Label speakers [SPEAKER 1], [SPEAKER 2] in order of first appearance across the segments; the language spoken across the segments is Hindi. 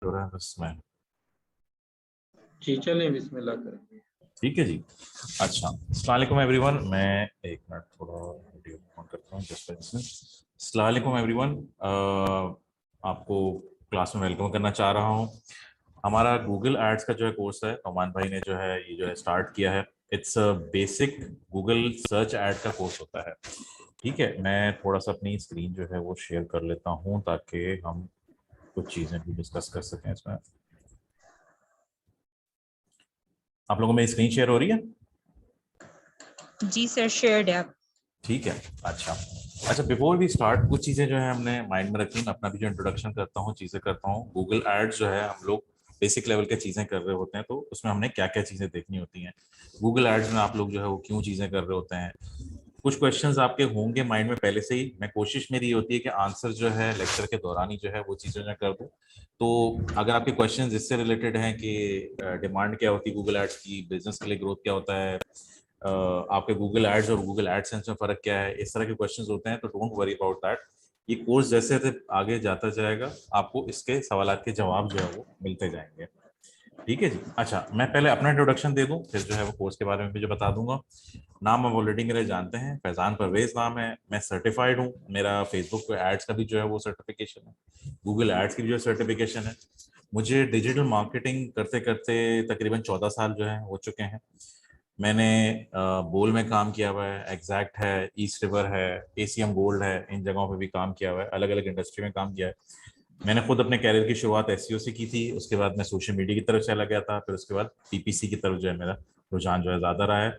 [SPEAKER 1] हो रहा है बस मैं।
[SPEAKER 2] जी चलें बिस्मिल्लाह करेंगे।
[SPEAKER 1] ठीक है जी। अच्छा, अस्सलाम वालेकुम एवरीवन। मैं एक मिनट थोड़ा वीडियो ऑन करता हूँ जस्ट अस्सलाम वालेकुम एवरीवन। आपको क्लास में वेलकम करना चाह रहा हूँ। हमारा गूगल एड्स का जो है कोर्स है, नोमान भाई ने जो है ये जो है स्टार्ट किया है। It's a basic Google search add का कोर्स होता है। ठीक है, मैं थोड़ा सा अपनी स्क्रीन जो है वो शेयर कर लेता हूँ ताकि हम कुछ चीज़ें भी डिस्कस कर सकें इसमें। आप लोगों में स्क्रीन शेयर हो रही है?
[SPEAKER 3] जी सर, शेयर्ड है आप।
[SPEAKER 1] ठीक है। अच्छा अच्छा, बिफोर वी स्टार्ट कुछ चीज़ें जो है हमने माइंड में रखी। मैं अपना भी जो इंट्रोडक्शन करता हूँ, चीज़ें करता हूँ। गूगल एड्स जो है हम लोग बेसिक लेवल के चीज़ें कर रहे होते हैं, तो उसमें हमने क्या क्या चीज़ें देखनी होती हैं। गूगल एड्स में आप लोग जो है वो क्यों चीज़ें कर रहे होते हैं। कुछ क्वेश्चंस आपके होंगे माइंड में पहले से ही। मैं कोशिश मेरी ये होती है कि आंसर जो है लेक्चर के दौरान ही जो है वो चीज़ें मैं कर दूँ। तो अगर आपके क्वेश्चंस इससे रिलेटेड हैं कि डिमांड क्या होती है गूगल एड्स की, बिजनेस के लिए ग्रोथ क्या होता है, आपके गूगल एड्स और गूगल एडसेंस में फर्क क्या है, इस तरह के क्वेश्चंस होते हैं, तो डोंट वरी अबाउट दैट। ये कोर्स जैसे जैसे आगे जाता जाएगा आपको इसके सवालात के जवाब जो है वो मिलते जाएंगे। ठीक है जी। अच्छा, मैं पहले अपना इंट्रोडक्शन दे दूं, फिर जो है वो कोर्स के बारे में भी जो बता दूंगा। नाम आप ऑलरेडी मेरे जानते हैं, फैजान परवेज नाम है। मैं सर्टिफाइड हूँ। मेरा फेसबुक पे एड्स का भी जो है वो सर्टिफिकेशन है, गूगल एड्स की भी जो सर्टिफिकेशन है। मुझे डिजिटल मार्केटिंग करते करते तकरीबन 14 साल जो है हो चुके हैं। मैंने बोल में काम किया हुआ है, एग्जैक्ट है, ईस्ट रिवर है, एसीएम गोल्ड है, इन जगहों पे भी काम किया हुआ है, अलग अलग इंडस्ट्री में काम किया है। मैंने खुद अपने कैरियर की शुरुआत एसईओ से की थी, उसके बाद मैं सोशल मीडिया की तरफ चला गया था, फिर उसके बाद पीपीसी की तरफ जो है मेरा रुझान जो है ज्यादा रहा है।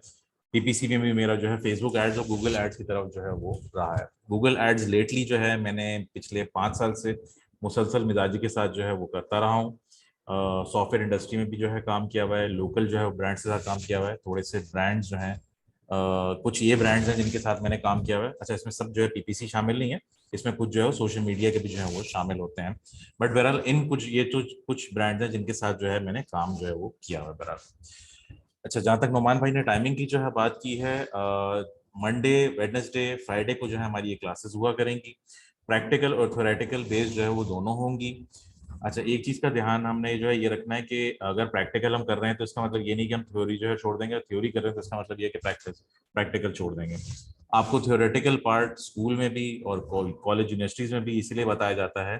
[SPEAKER 1] पीपीसी में भी मेरा जो है फेसबुक एड्स और गूगल एड्स की तरफ जो है वो रहा है। गूगल एड्स लेटली जो है मैंने पिछले 5 साल से मुसलसल मिजाजी के साथ जो है वो करता रहा हूँ। सॉफ्टवेयर इंडस्ट्री में भी जो है काम किया हुआ है, लोकल जो है ब्रांड्स के साथ काम किया हुआ है। थोड़े से ब्रांड्स जो हैं, कुछ ये ब्रांड्स हैं जिनके साथ मैंने काम किया हुआ है। अच्छा, इसमें सब जो है पीपीसी शामिल नहीं है, इसमें कुछ जो है सोशल मीडिया के भी जो है वो शामिल होते हैं। बट बहरहाल इन कुछ ये तो कुछ ब्रांड्स हैं जिनके साथ जो है मैंने काम जो है वो किया हुआ है बहरहाल। अच्छा, जहाँ तक नोमान भाई ने टाइमिंग की जो है बात की है, मंडे वेडनेसडे फ्राइडे को जो है हमारी ये क्लासेस हुआ करेंगी। प्रैक्टिकल और थ्योरेटिकल बेस्ड जो है वो दोनों होंगी। अच्छा, एक चीज का ध्यान हमने जो है ये रखना है कि अगर प्रैक्टिकल हम कर रहे हैं तो इसका मतलब ये नहीं कि हम थ्योरी जो है छोड़ देंगे, थ्योरी कर रहे हैं तो इसका मतलब ये कि प्रैक्टिकल छोड़ देंगे। आपको थ्योरेटिकल पार्ट स्कूल में भी और कॉलेज यूनिवर्सिटीज में भी इसलिए बताया जाता है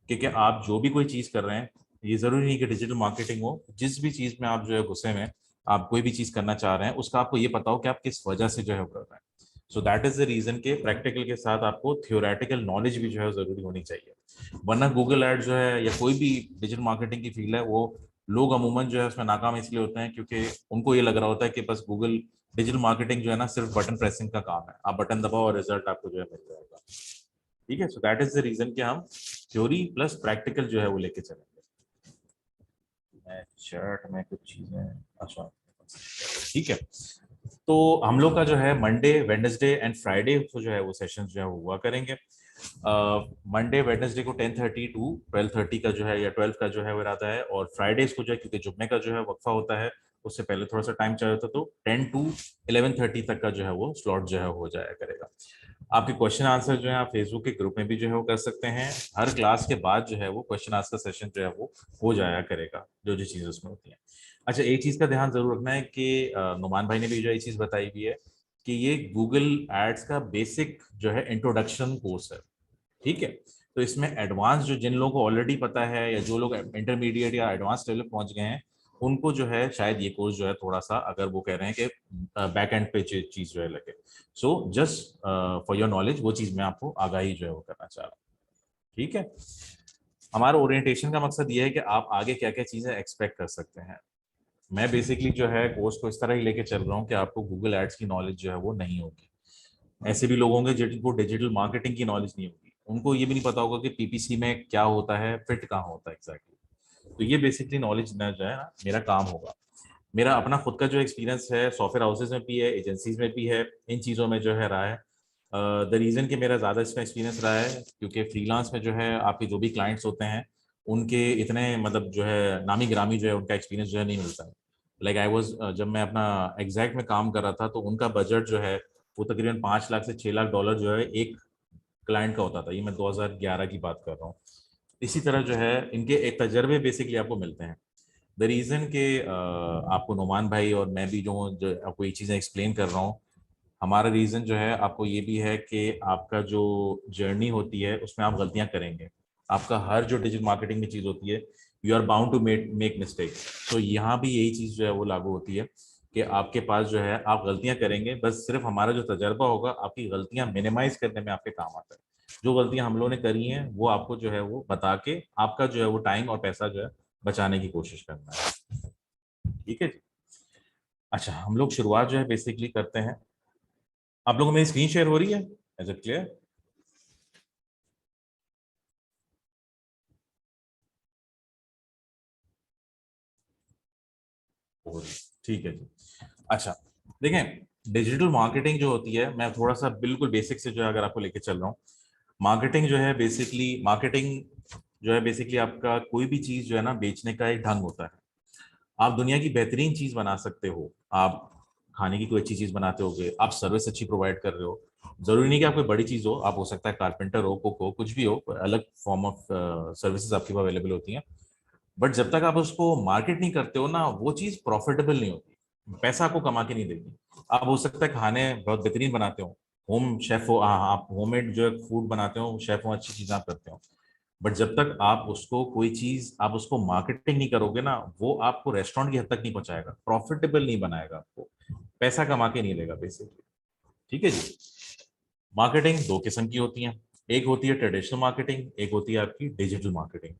[SPEAKER 1] क्योंकि आप जो भी कोई चीज कर रहे हैं, ये जरूरी नहीं कि डिजिटल मार्केटिंग हो, जिस भी चीज में आप जो है गुस्से में आप कोई भी चीज करना चाह रहे हैं उसका आपको ये पता हो कि आप किस वजह से जो है वो कर रहे हैं। So that is the reason के प्रैक्टिकल के साथ आपको थियोरेटिकल नॉलेज भी जो है जरूरी होनी चाहिए। वरना गूगल एड जो है या कोई भी डिजिटल मार्केटिंग की फील्ड है, वो लोग अमूमन जो है उसमें नाकाम इसलिए होते हैं क्योंकि उनको ये लग रहा होता है कि बस गूगल डिजिटल मार्केटिंग जो है ना सिर्फ बटन प्रेसिंग का काम है, आप बटन दबाओ और रिजल्ट आपको जो है मिल जाएगा। ठीक है, so that is the reason कि हम थ्योरी प्लस प्रैक्टिकल जो है वो लेके चलेंगे। मैं चैट में कुछ चीजें, अच्छा ठीक है। तो हम लोग का जो है मंडे वेडनेसडे एंड फ्राइडे को जो है वो सेशन जो है वो हुआ करेंगे। मंडे वेडनेसडे को 10:30 टू 12:30 का जो है या 12 का जो है वो रहता है, और फ्राइडेज को जो है क्योंकि जुम्मे का जो है वक्फा होता है उससे पहले थोड़ा सा टाइम चाहिए होता है, तो 10 टू 11:30 तक का जो है वो स्लॉट जो है हो जाया करेगा। आपके क्वेश्चन आंसर जो है आप फेसबुक के ग्रुप में भी जो है वो कर सकते हैं। हर क्लास के बाद जो है वो क्वेश्चन आंसर सेशन जो है वो हो जाया करेगा, जो जो चीज़ उसमें होती है। अच्छा, एक चीज़ का ध्यान जरूर रखना है कि नुमान भाई ने भी जो ये चीज़ बताई हुई है कि ये गूगल एड्स का बेसिक जो है इंट्रोडक्शन कोर्स है। ठीक है, तो इसमें एडवांस जो जिन लोगों को ऑलरेडी पता है या जो लोग इंटरमीडिएट या एडवांस लेवल पहुंच गए हैं, उनको जो है शायद ये कोर्स जो है थोड़ा सा, अगर वो कह रहे हैं कि बैक एंड पे चीज जो है लगे। So just for your knowledge वो चीज मैं आपको आगाही जो है वो करना चाह रहा हूँ। ठीक है, हमारा ओरिएंटेशन का मकसद ये है कि आप आगे क्या क्या चीजें एक्सपेक्ट कर सकते हैं। मैं बेसिकली जो है कोर्स को इस तरह ही लेके चल रहा हूँ कि आपको गूगल एड्स की नॉलेज जो है वो नहीं होगी। ऐसे भी लोग होंगे जिनको डिजिटल मार्केटिंग की नॉलेज नहीं होगी, उनको ये भी नहीं पता होगा कि पीपीसी में क्या होता है, फिट कहाँ होता है एग्जैक्टली। तो ये बेसिकली नॉलेज ना जो है ना मेरा काम होगा। मेरा अपना खुद का जो एक्सपीरियंस है सॉफ्टवेयर हाउसेज में भी है, एजेंसीज में भी है, इन चीज़ों में जो है रहा है। द रीज़न कि मेरा ज़्यादा इसमें एक्सपीरियंस रहा है क्योंकि फ्रीलांस में जो है आपके जो भी क्लाइंट्स होते हैं उनके इतने मतलब जो है नामी ग्रामी जो है उनका एक्सपीरियंस जो है नहीं मिलता है। लाइक आई वॉज, जब मैं अपना एग्जैक्ट में काम कर रहा था तो उनका बजट जो है वो तकरीबन 5 लाख से 6 लाख डॉलर जो है एक क्लाइंट का होता था। ये मैं 2011 की बात कर रहा हूँ। इसी तरह जो है इनके एक तजर्बे बेसिकली आपको मिलते हैं। द रीज़न के आपको नोमान भाई और मैं भी जो आपको ये चीज़ें एक्सप्लेन कर रहा हूँ, हमारा रीज़न जो है आपको ये भी है कि आपका जो जर्नी होती है उसमें आप गलतियाँ करेंगे। आपका हर जो डिजिटल मार्केटिंग में चीज़ होती है, you are bound to make mistake. तो यहाँ भी यही चीज़ जो है वो लागू होती है कि आपके पास जो है आप गलतियाँ करेंगे, बस सिर्फ हमारा जो तजर्बा होगा आपकी गलतियाँ मिनिमाइज करने में आपके काम आता है। जो गलतियाँ हम लोगों ने करी हैं वो आपको जो है वो बता के आपका जो है वो टाइम और पैसा जो है बचाने की कोशिश करना है। ठीक है जी। अच्छा, हम लोग शुरुआत जो है बेसिकली करते हैं। आप लोगों को मेरी स्क्रीन शेयर हो रही है? Is it clear? ठीक है जी। अच्छा, देखें, डिजिटल मार्केटिंग जो होती है, मैं थोड़ा सा बिल्कुल बेसिक से जो है अगर आपको लेके चल रहा हूँ। मार्केटिंग जो है बेसिकली आपका कोई भी चीज जो है ना बेचने का एक ढंग होता है। आप दुनिया की बेहतरीन चीज बना सकते हो, आप खाने की कोई अच्छी चीज बनाते होगे, आप सर्विस अच्छी प्रोवाइड कर रहे हो। जरूरी नहीं कि आप कोई बड़ी चीज हो, आप हो सकता है कारपेंटर हो, कुक हो, कुछ भी हो, अलग फॉर्म ऑफ सर्विसेज आपके पास अवेलेबल होती हैं। बट जब तक आप उसको मार्केट नहीं करते हो ना, वो चीज प्रॉफिटेबल नहीं होती, पैसा आपको कमा के नहीं देगी। आप हो सकता है खाने बहुत बेहतरीन बनाते हो, होम शेफ हो, आप होममेड जो है फूड बनाते हो, शेफ हो, अच्छी चीजें आप करते हो। बट जब तक आप उसको कोई चीज आप उसको मार्केटिंग नहीं करोगे ना, वो आपको रेस्टोरेंट की हद तक नहीं पहुंचाएगा, प्रॉफिटेबल नहीं बनाएगा, आपको पैसा कमा के नहीं देगा बेसिकली। ठीक है जी। मार्केटिंग दो किस्म की होती हैं, एक होती है ट्रेडिशनल मार्केटिंग, एक होती है आपकी डिजिटल मार्केटिंग।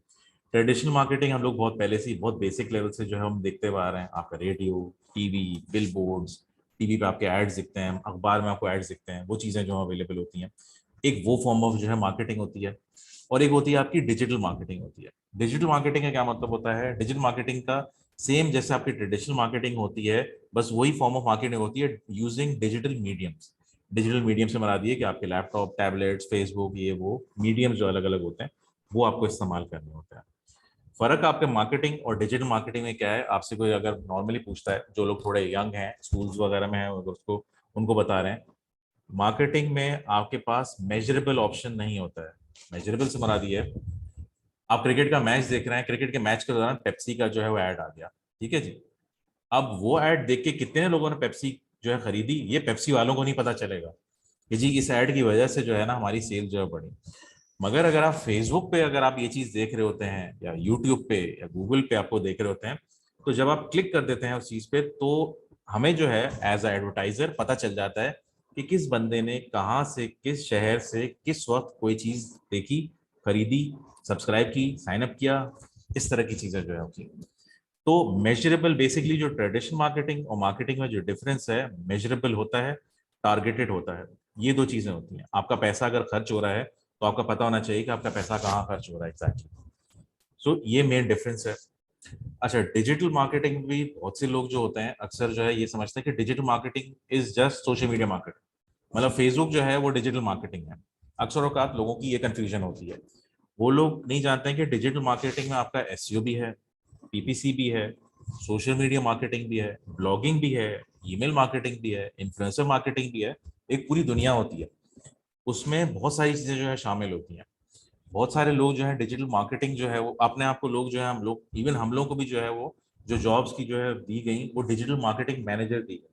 [SPEAKER 1] ट्रेडिशनल मार्केटिंग हम लोग बहुत पहले से ही बहुत बेसिक लेवल से जो है हम देखते हुए आ रहे हैं। आपका radio, TV, bill boards, TV पे आपके एड्स दिखते हैं, अखबार में आपको एड्स दिखते हैं, वो चीज़ें जो अवेलेबल होती हैं। एक वो फॉर्म ऑफ जो है मार्केटिंग होती है, और एक होती है आपकी डिजिटल मार्केटिंग होती है। डिजिटल मार्केटिंग का क्या मतलब होता है? डिजिटल मार्केटिंग का सेम जैसे आपकी ट्रेडिशनल मार्केटिंग होती है, बस वही फॉर्म ऑफ मार्केटिंग होती है using digital mediums. Digital medium से मरा दिए कि आपके लैपटॉप, टैबलेट्स, फेसबुक, ये वो मीडियम जो अलग अलग होते हैं वो आपको इस्तेमाल करने होते हैं। फर्क आपके मार्केटिंग और डिजिटल मार्केटिंग में क्या है? आपसे कोई अगर नॉर्मली पूछता है, जो लोग थोड़े यंग हैं, स्कूल्स वगैरह में हैं, अगर उसको उनको बता रहे हैं, मार्केटिंग में आपके पास मेजरेबल ऑप्शन नहीं होता है। मेजरेबल से मरा दिया है, आप क्रिकेट का मैच देख रहे हैं, क्रिकेट के मैच के दौरान पेप्सी का जो है वो ऐड आ गया, ठीक है जी। अब वो ऐड देख के कितने लोगों ने पेप्सी जो है खरीदी, ये पेप्सी वालों को नहीं पता चलेगा कि जी इस ऐड की वजह से जो है ना हमारी सेल जो है बढ़ी। मगर अगर आप फेसबुक पे अगर आप ये चीज देख रहे होते हैं, या यूट्यूब पे या गूगल पे आपको देख रहे होते हैं, तो जब आप क्लिक कर देते हैं उस चीज पे, तो हमें जो है एज अ एडवर्टाइजर पता चल जाता है कि किस बंदे ने कहाँ से, किस शहर से, किस वक्त कोई चीज देखी, खरीदी, सब्सक्राइब की, साइन अप किया, इस तरह की चीजें जो है होती हैं। तो मेजरेबल बेसिकली जो ट्रेडिशनल मार्केटिंग और मार्केटिंग में जो डिफरेंस है, मेजरेबल होता है, टारगेटेड होता है। ये दो चीजें होती हैं। आपका पैसा अगर खर्च हो रहा है तो आपका पता होना चाहिए कि आपका पैसा कहाँ खर्च हो रहा है एग्जैक्टली। सो ये मेन डिफरेंस है। अच्छा, डिजिटल मार्केटिंग में भी बहुत से लोग जो होते हैं अक्सर जो है ये समझते हैं कि digital marketing is just social media marketing, मतलब फेसबुक जो है वो डिजिटल मार्केटिंग है। अक्सर औकात लोगों की ये कंफ्यूजन होती है। वो लोग नहीं जानते हैं कि डिजिटल मार्केटिंग में आपका एसईओ भी है, पीपीसी भी है, सोशल मीडिया मार्केटिंग भी है, ब्लॉगिंग भी है, ईमेल मार्केटिंग भी है, इन्फ्लुएंसर मार्केटिंग भी है। एक पूरी दुनिया होती है, उसमें बहुत सारी चीजें जो है शामिल होती हैं। बहुत सारे लोग जो है डिजिटल मार्केटिंग जो है वो अपने आप को लोग जो है, हम लोग इवन हम लोग को भी जो है वो जो जॉब्स की जो है दी गई, वो डिजिटल मार्केटिंग मैनेजर दी गई।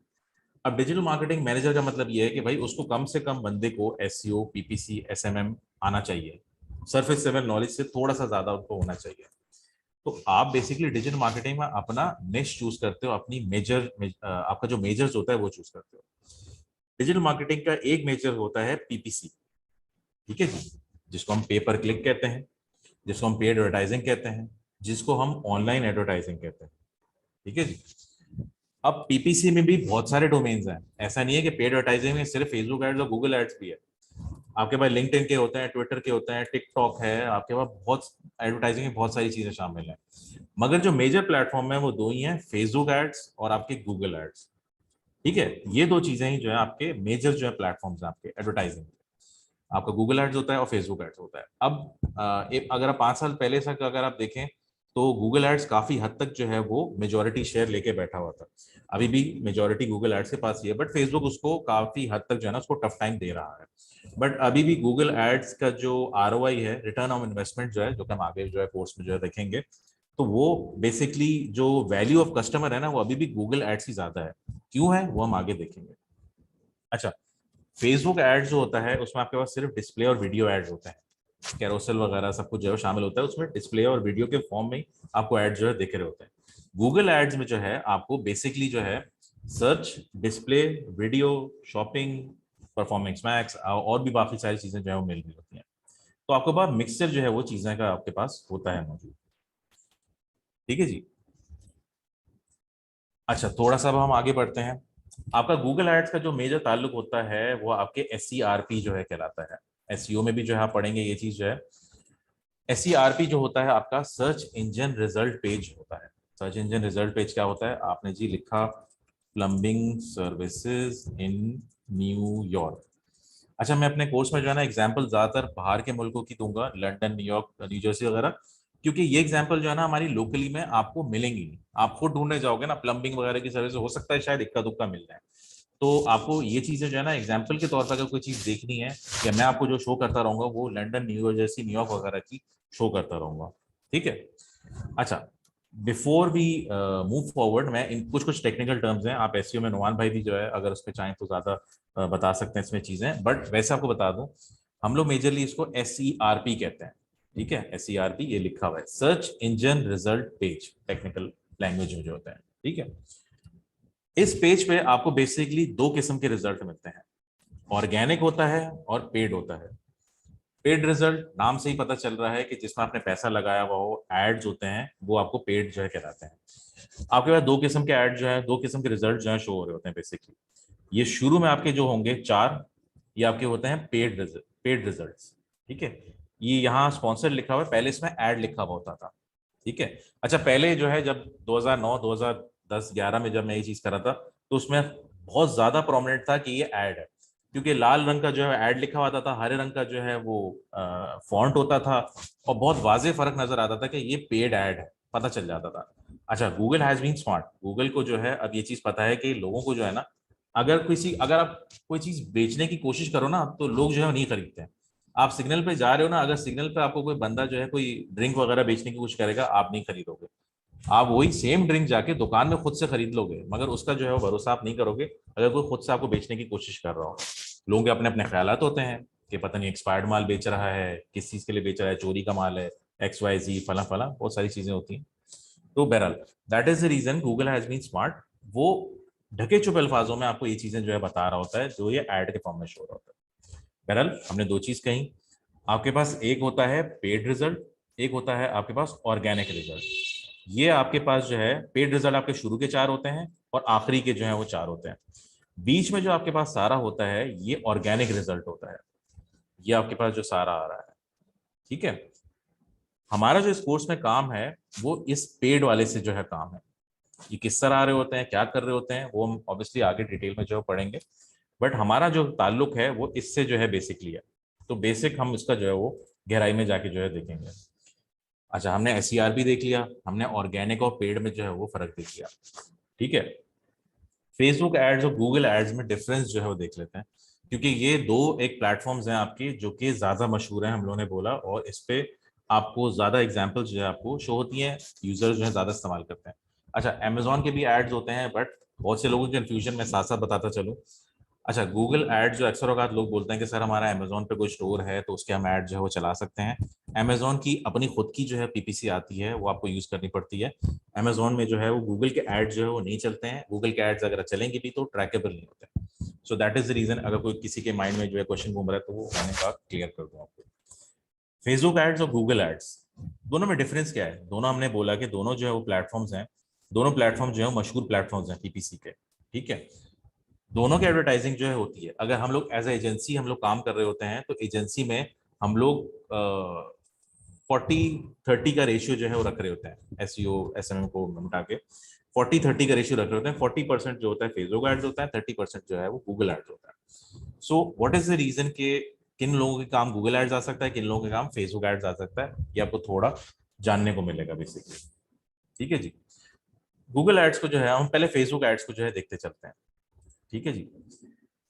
[SPEAKER 1] अब डिजिटल मार्केटिंग मैनेजर का मतलब ये है कि भाई उसको कम से कम बंदे को एसईओ, पीपीसी, एसएमएम आना चाहिए, सरफेस लेवल नॉलेज से थोड़ा सा ज्यादा उनको होना चाहिए। तो आप बेसिकली डिजिटल मार्केटिंग में अपना निश चूज करते हो, अपनी आपका जो मेजर्स होता है वो चूज करते हो। डिजिटल मार्केटिंग का एक मेजर होता है पीपीसी, ठीक है जी, जिसको हम पे पर क्लिक कहते हैं, जिसको हम पेड एडवर्टाइजिंग कहते हैं, जिसको हम ऑनलाइन एडवर्टाइजिंग कहते हैं, ठीक है जी। अब पीपीसी में भी बहुत सारे डोमेन्स हैं, ऐसा नहीं है कि पेड एडवर्टाइजिंग में सिर्फ फेसबुक एड्स और गूगल एड्स भी है। आपके पास लिंक्डइन के होते हैं, ट्विटर के होते हैं, टिकटॉक है, आपके पास बहुत एडवर्टाइजिंग में बहुत सारी चीजें शामिल हैं। मगर जो मेजर प्लेटफॉर्म है वो दो ही हैं, फेसबुक एड्स और आपके गूगल एड्स, ठीक है। ये दो चीजें ही जो है आपके मेजर जो है प्लेटफॉर्म्स हैं आपके एडवर्टाइजिंग। आपका गूगल एड्स होता है और फेसबुक एड्स होता है। अब अगर आप 5 साल पहले से अगर आप देखें, तो गूगल एड्स काफी हद तक जो है वो मेजोरिटी शेयर लेके बैठा हुआ था। अभी भी मेजोरिटी गूगल एड्स के पास ही है, बट फेसबुक उसको काफी हद तक जो है ना उसको टफ टाइम दे रहा है। बट अभी भी गूगल एड्स का जो ROI है, रिटर्न ऑन इन्वेस्टमेंट जो है, जो कि हम आगे जो है कोर्स में जो है देखेंगे, तो वो बेसिकली जो वैल्यू ऑफ कस्टमर है ना, वो अभी भी गूगल एड्स की ज्यादा है। क्यों है वो हम आगे देखेंगे। अच्छा, फेसबुक एड्स जो होता है उसमें आपके पास सिर्फ डिस्प्ले और वीडियो एड्स होते हैं, कैरोसेल वगैरह सब कुछ जो है शामिल होता है उसमें, डिस्प्ले और वीडियो के फॉर्म में ही आपको एड जो है दिख रहे होते हैं। गूगल एड्स में जो है आपको बेसिकली जो है search, display, video, shopping, performance max और भी काफी सारी चीजें जो है वो मिल रही होती हैं। तो आपके पास मिक्सचर जो है वो चीजें का आपके पास होता है मौजूद। ठीक है जी। अच्छा, थोड़ा सा अब हम आगे बढ़ते हैं। आपका गूगल एड्स का जो मेजर ताल्लुक होता है वो आपके SERP जो है कहलाता है। SEO में भी जो है आप पढ़ेंगे ये चीज जो है। SERP जो होता है आपका सर्च इंजन रिजल्ट पेज होता है। सर्च इंजन रिजल्ट पेज क्या होता है, आपने जी लिखा प्लम्बिंग सर्विसेज इन न्यूयॉर्क। अच्छा, मैं अपने कोर्स में जो है ना एग्जाम्पल ज्यादातर बाहर के मुल्कों की दूंगा, लंदन, न्यूयॉर्क, न्यू जर्सी वगैरह, क्योंकि ये एग्जाम्पल जो है ना हमारी लोकली में आपको मिलेंगी नहीं। आप खुद ढूंढने जाओगे ना प्लम्बिंग वगैरह की सर्विस, हो सकता है शायद इक्का दुक्का मिल जाए। तो आपको ये चीजें जो है ना एग्जाम्पल के तौर पर अगर कोई चीज देखनी है, या मैं आपको जो शो करता रहूंगा वो लंदन, न्यू जर्सी, न्यूयॉर्क वगैरह की शो करता रहूंगा। ठीक है। अच्छा, बिफोर वी मूव फॉरवर्ड, मैं इन कुछ कुछ टेक्निकल टर्म्स हैं, आप एसईओ में नुमान भाई भी जो है अगर उस पर चाहें तो ज्यादा बता सकते हैं इसमें चीजें, बट वैसे आपको बता दूं हम लोग मेजरली इसको SERP कहते हैं। ठीक है, SERP ये लिखा हुआ है, search engine result page, technical language में जो होता है। ठीक है। इस पेज पे आपको बेसिकली दो किस्म के रिजल्ट मिलते हैं, ऑर्गेनिक होता है और पेड होता है। पेड रिजल्ट नाम से ही पता चल रहा है कि जिसमें आपने पैसा लगाया हुआ हो, एड्स होते हैं, वो आपको पेड जो है कहलाते हैं। आपके पास दो किस्म के एड जो है, दो किस्म के रिजल्ट जो है शो हो रहे होते हैं बेसिकली। ये शुरू में आपके जो होंगे चार, ये आपके होते हैं पेड रिजल्ट। ठीक है। ये यहाँ स्पॉन्सर्ड लिखा हुआ है, पहले इसमें एड लिखा हुआ होता था। ठीक है। अच्छा, पहले जो है जब 2009 2010 11 में जब मैं ये चीज कर रहा था, तो उसमें बहुत ज्यादा प्रोमिनेंट था कि ये एड है, क्योंकि लाल रंग का जो है ऐड लिखा हुआ था, हरे रंग का जो है वो फॉन्ट होता था, और बहुत वाजे फर्क नजर आता था कि ये पेड ऐड है, पता चल जाता था। अच्छा, Google has been smart, Google को जो है अब ये चीज पता है कि लोगों को जो है ना, अगर आप कोई चीज बेचने की कोशिश करो ना, तो लोग जो है नहीं खरीदते हैं। आप सिग्नल पे जा रहे हो ना, अगर सिग्नल पे आपको कोई बंदा जो है कोई ड्रिंक वगैरह बेचने की कोशिश करेगा, आप नहीं खरीदोगे। आप वही सेम ड्रिंक जाके दुकान में खुद से खरीद लोगे, मगर उसका जो है वो भरोसा आप नहीं करोगे अगर कोई खुद से आपको बेचने की कोशिश कर रहा हो। लोगों के अपने अपने ख्यालात होते हैं कि पता नहीं एक्सपायर्ड माल बेच रहा है, किस चीज के लिए बेच रहा है, चोरी का माल है, XYZ फला फला, बहुत सारी चीजें होती हैं। तो बहरहाल, that is the reason Google has been smart. वो ढके छुपे अल्फाजों में आपको ये चीजें जो है बता रहा होता है, जो ये एड के फॉर्म में शो रहा होता है। बहरहाल, हमने दो चीज कही, आपके पास एक होता है पेड रिजल्ट, एक होता है आपके पास ऑर्गेनिक रिजल्ट। ये आपके पास जो है पेड रिजल्ट आपके शुरू के चार होते हैं और आखिरी के जो है वो चार होते हैं। बीच में जो आपके पास सारा होता है ये ऑर्गेनिक रिजल्ट होता है, ये आपके पास जो सारा आ रहा है। ठीक है। हमारा जो इस कोर्स में काम है वो इस पेड वाले से जो है काम है। ये किस तरह आ रहे होते हैं, क्या कर रहे होते हैं, वो हम ऑब्वियसली आगे डिटेल में जो है पढ़ेंगे, बट हमारा जो ताल्लुक है वो इससे जो है बेसिकली है। तो बेसिक हम इसका जो है वो गहराई में जाके जो है देखेंगे। अच्छा, हमने SERP देख लिया, हमने ऑर्गेनिक और पेड में जो है वो फर्क देख लिया। ठीक है। फेसबुक एड्स और गूगल एड्स में डिफरेंस जो है वो देख लेते हैं, क्योंकि ये दो एक प्लेटफॉर्म्स हैं आपके जो कि ज्यादा मशहूर हैं, हम लोगों ने बोला, और इस पे आपको ज्यादा एग्जांपल्स जो है आपको शो होती हैं, यूजर्स जो है ज्यादा इस्तेमाल करते हैं। अच्छा, अमेजोन के भी एड्स होते हैं, बट बहुत से लोगों के कन्फ्यूजन में साथ साथ बताता चलूँ। अच्छा, गूगल एड जो अक्सर औकात लोग बोलते हैं कि सर हमारा अमेजोन पे कोई स्टोर है तो उसके हम ऐड जो है वो चला सकते हैं। अमेजोन की अपनी खुद की जो है PPC आती है, वो आपको यूज करनी पड़ती है। अमेजोन में जो है वो गूगल के एड जो है वो नहीं चलते हैं, गूगल के एड्स अगर चलेंगे भी तो ट्रैकेबल नहीं होते। So that is the reason, अगर कोई किसी के माइंड में जो है क्वेश्चन घूम रहा है तो वो मैंने कहा क्लियर कर दूं आपको। फेसबुक एड्स और गूगल एड्स, दोनों में डिफरेंस क्या है? दोनों हमने बोला कि दोनों जो है वो प्लेटफॉर्म्स हैं, दोनों प्लेटफॉर्म जो है मशहूर प्लेटफॉर्म्स हैं PPC के। ठीक है। दोनों की एडवर्टाइजिंग जो है होती है, अगर हम लोग एज ए एजेंसी हम लोग काम कर रहे होते हैं तो एजेंसी में हम लोग 40-30 का रेशियो जो है वो रख रहे होते हैं, SEO SMM को मिटा के 40-30 का रेशियो रख रहे होते हैं। 40% जो होता है फेसबुक एड्स होता है, 30% जो है वो गूगल एड्स होता है। So what is the reason के किन लोगों के काम गूगल एड्स आ सकता है, किन लोगों के काम फेसबुक एड्स आ सकता है, ये आपको थोड़ा जानने को मिलेगा बेसिकली। ठीक है जी। गूगल एड्स को जो है हम पहले फेसबुक एड्स को जो है देखते चलते हैं। ठीक है जी।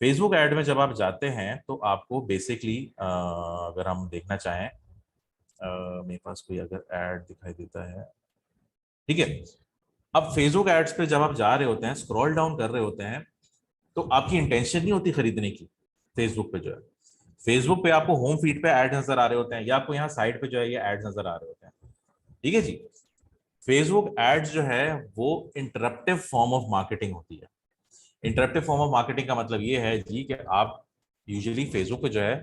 [SPEAKER 1] फेसबुक ऐड में जब आप जाते हैं तो आपको बेसिकली अगर हम देखना चाहें, मेरे पास कोई अगर ऐड दिखाई देता है, ठीक है। अब फेसबुक एड्स पे जब आप जा रहे होते हैं, स्क्रॉल डाउन कर रहे होते हैं, तो आपकी इंटेंशन नहीं होती खरीदने की। फेसबुक पे जो है, फेसबुक पे आपको होम फीड पे ऐड नजर आ रहे होते हैं, या आपको यहाँ साइड पे जो है ये ऐड नजर आ रहे होते हैं, ठीक है जी। फेसबुक एड्स जो है वो इंटरप्टिव फॉर्म ऑफ मार्केटिंग होती है। इंटरप्टिव फॉर्म ऑफ मार्केटिंग का मतलब ये है जी कि आप यूजुअली फेसबुक पे जो है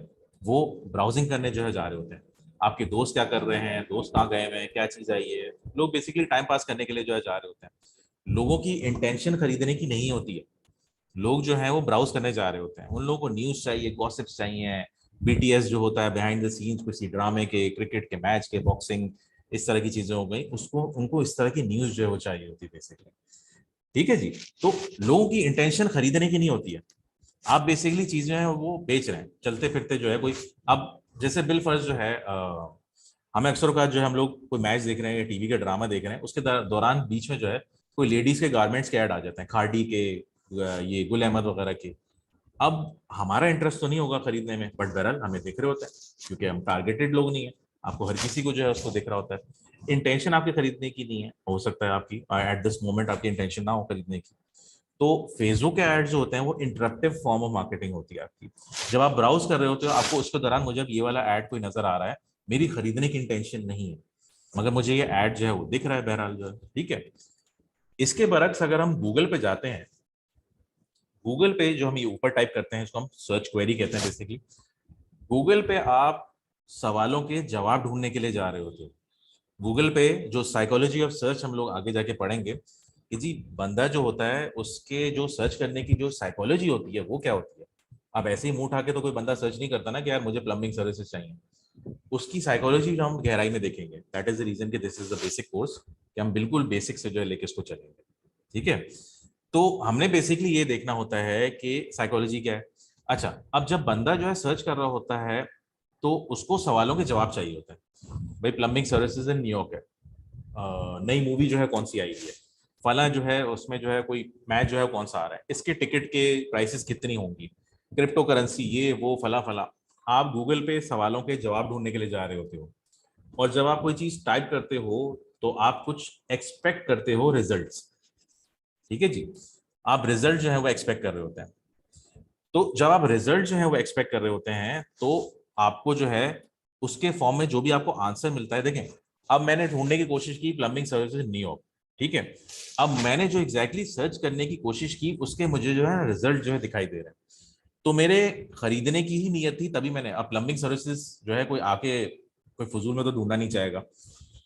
[SPEAKER 1] वो ब्राउजिंग करने जो है जा रहे होते हैं, आपके दोस्त क्या कर रहे हैं, दोस्त कहाँ गए हुए हैं, क्या चीज आई है, लोग बेसिकली टाइम पास करने के लिए जो है जा रहे होते हैं। लोगों की इंटेंशन खरीदने की नहीं होती है, लोग जो है वो ब्राउज करने जा रहे होते हैं। उन लोगों को न्यूज चाहिए, गॉसिप्स चाहिए, बीटीएस जो होता है बिहाइंड द सीन्स किसी ड्रामे के, क्रिकेट के मैच के, बॉक्सिंग, इस तरह की चीजें हो गई, उसको उनको इस तरह की न्यूज जो है वो चाहिए होती है बेसिकली, ठीक है जी। तो लोगों की इंटेंशन खरीदने की नहीं होती है, आप बेसिकली चीजें हैं वो बेच रहे हैं चलते फिरते जो है कोई। अब जैसे बिल फर्ज जो है हमें अक्सर का जो है हम लोग कोई मैच देख रहे हैं या टीवी का ड्रामा देख रहे हैं, उसके दौरान बीच में जो है कोई लेडीज के गारमेंट्स के ऐड आ जाते हैं, खाड़ी के, ये गुल अहमद वगैरह के। अब हमारा इंटरेस्ट तो नहीं होगा खरीदने में, बट बहरहाल हमें दिख रहे होते हैं क्योंकि हम टारगेटेड लोग नहीं है। आपको हर किसी को जो है उसको दिख रहा होता है, इंटेंशन आपके खरीदने की नहीं है, हो सकता है आपकी एट दिस मोमेंट आपकी इंटेंशन ना हो खरीदने की। तो फेसबुक के एड जो होते हैं वो इंटरप्टिव फॉर्म ऑफ मार्केटिंग होती है आपकी। जब आप ब्राउज कर रहे होते हो, आपको उसके दौरान मुझे ये वाला एड कोई नजर आ रहा है, मेरी खरीदने की इंटेंशन नहीं है, मगर मुझे ये एड जो है वो दिख रहा है बहरहाल जो है, ठीक है। इसके बरक्स अगर हम गूगल पे जाते हैं, गूगल पे जो हम ये ऊपर टाइप करते हैं इसको हम सर्च क्वेरी कहते हैं बेसिकली। गूगल पे आप सवालों के जवाब ढूंढने के लिए जा रहे होते हो। गूगल पे जो साइकोलॉजी ऑफ सर्च हम लोग आगे जाके पढ़ेंगे कि जी बंदा जो होता है उसके जो सर्च करने की जो साइकोलॉजी होती है वो क्या होती है। अब ऐसे ही मुंह उठा के तो कोई बंदा सर्च नहीं करता ना कि यार मुझे प्लम्बिंग सर्विसेज चाहिए। उसकी साइकोलॉजी जो हम गहराई में देखेंगे, दैट इज द रीजन कि this is the basic course, कि हम बिल्कुल बेसिक से जो है लेके इसको चलेंगे, ठीक है। तो हमने बेसिकली ये देखना होता है कि साइकोलॉजी क्या है। अच्छा, अब जब बंदा जो है सर्च कर रहा होता है तो उसको सवालों के जवाब चाहिए होता है। भाई प्लम्बिंग सर्विसेज इन न्यूयॉर्क है, नई मूवी जो है कौन सी आई हुई है, फला जो है उसमें जो है कोई मैच जो है कौन सा आ रहा है, इसके टिकट के प्राइसेस कितनी होंगी, क्रिप्टो करेंसी ये वो फला फला। आप गूगल पे सवालों के जवाब ढूंढने के लिए जा रहे होते हो, और जब आप कोई चीज टाइप करते हो तो आप कुछ एक्सपेक्ट करते हो रिजल्ट्स, ठीक है जी। आप रिजल्ट जो है वो एक्सपेक्ट कर रहे होते हैं। तो जब आप रिजल्ट जो है वो एक्सपेक्ट कर रहे होते हैं तो आपको जो है उसके फॉर्म में जो भी आपको आंसर मिलता है, देखें अब मैंने ढूंढने की कोशिश की प्लम्बिंग सर्विसेज न्यूयॉर्क, ठीक है। अब मैंने जो एग्जैक्टली सर्च करने की कोशिश की उसके मुझे जो है रिजल्ट जो है दिखाई दे रहे हैं, तो मेरे खरीदने की ही नीयत थी तभी मैंने। अब प्लम्बिंग सर्विसेज जो है कोई आके कोई फजूल में तो ढूंढना नहीं चाहेगा,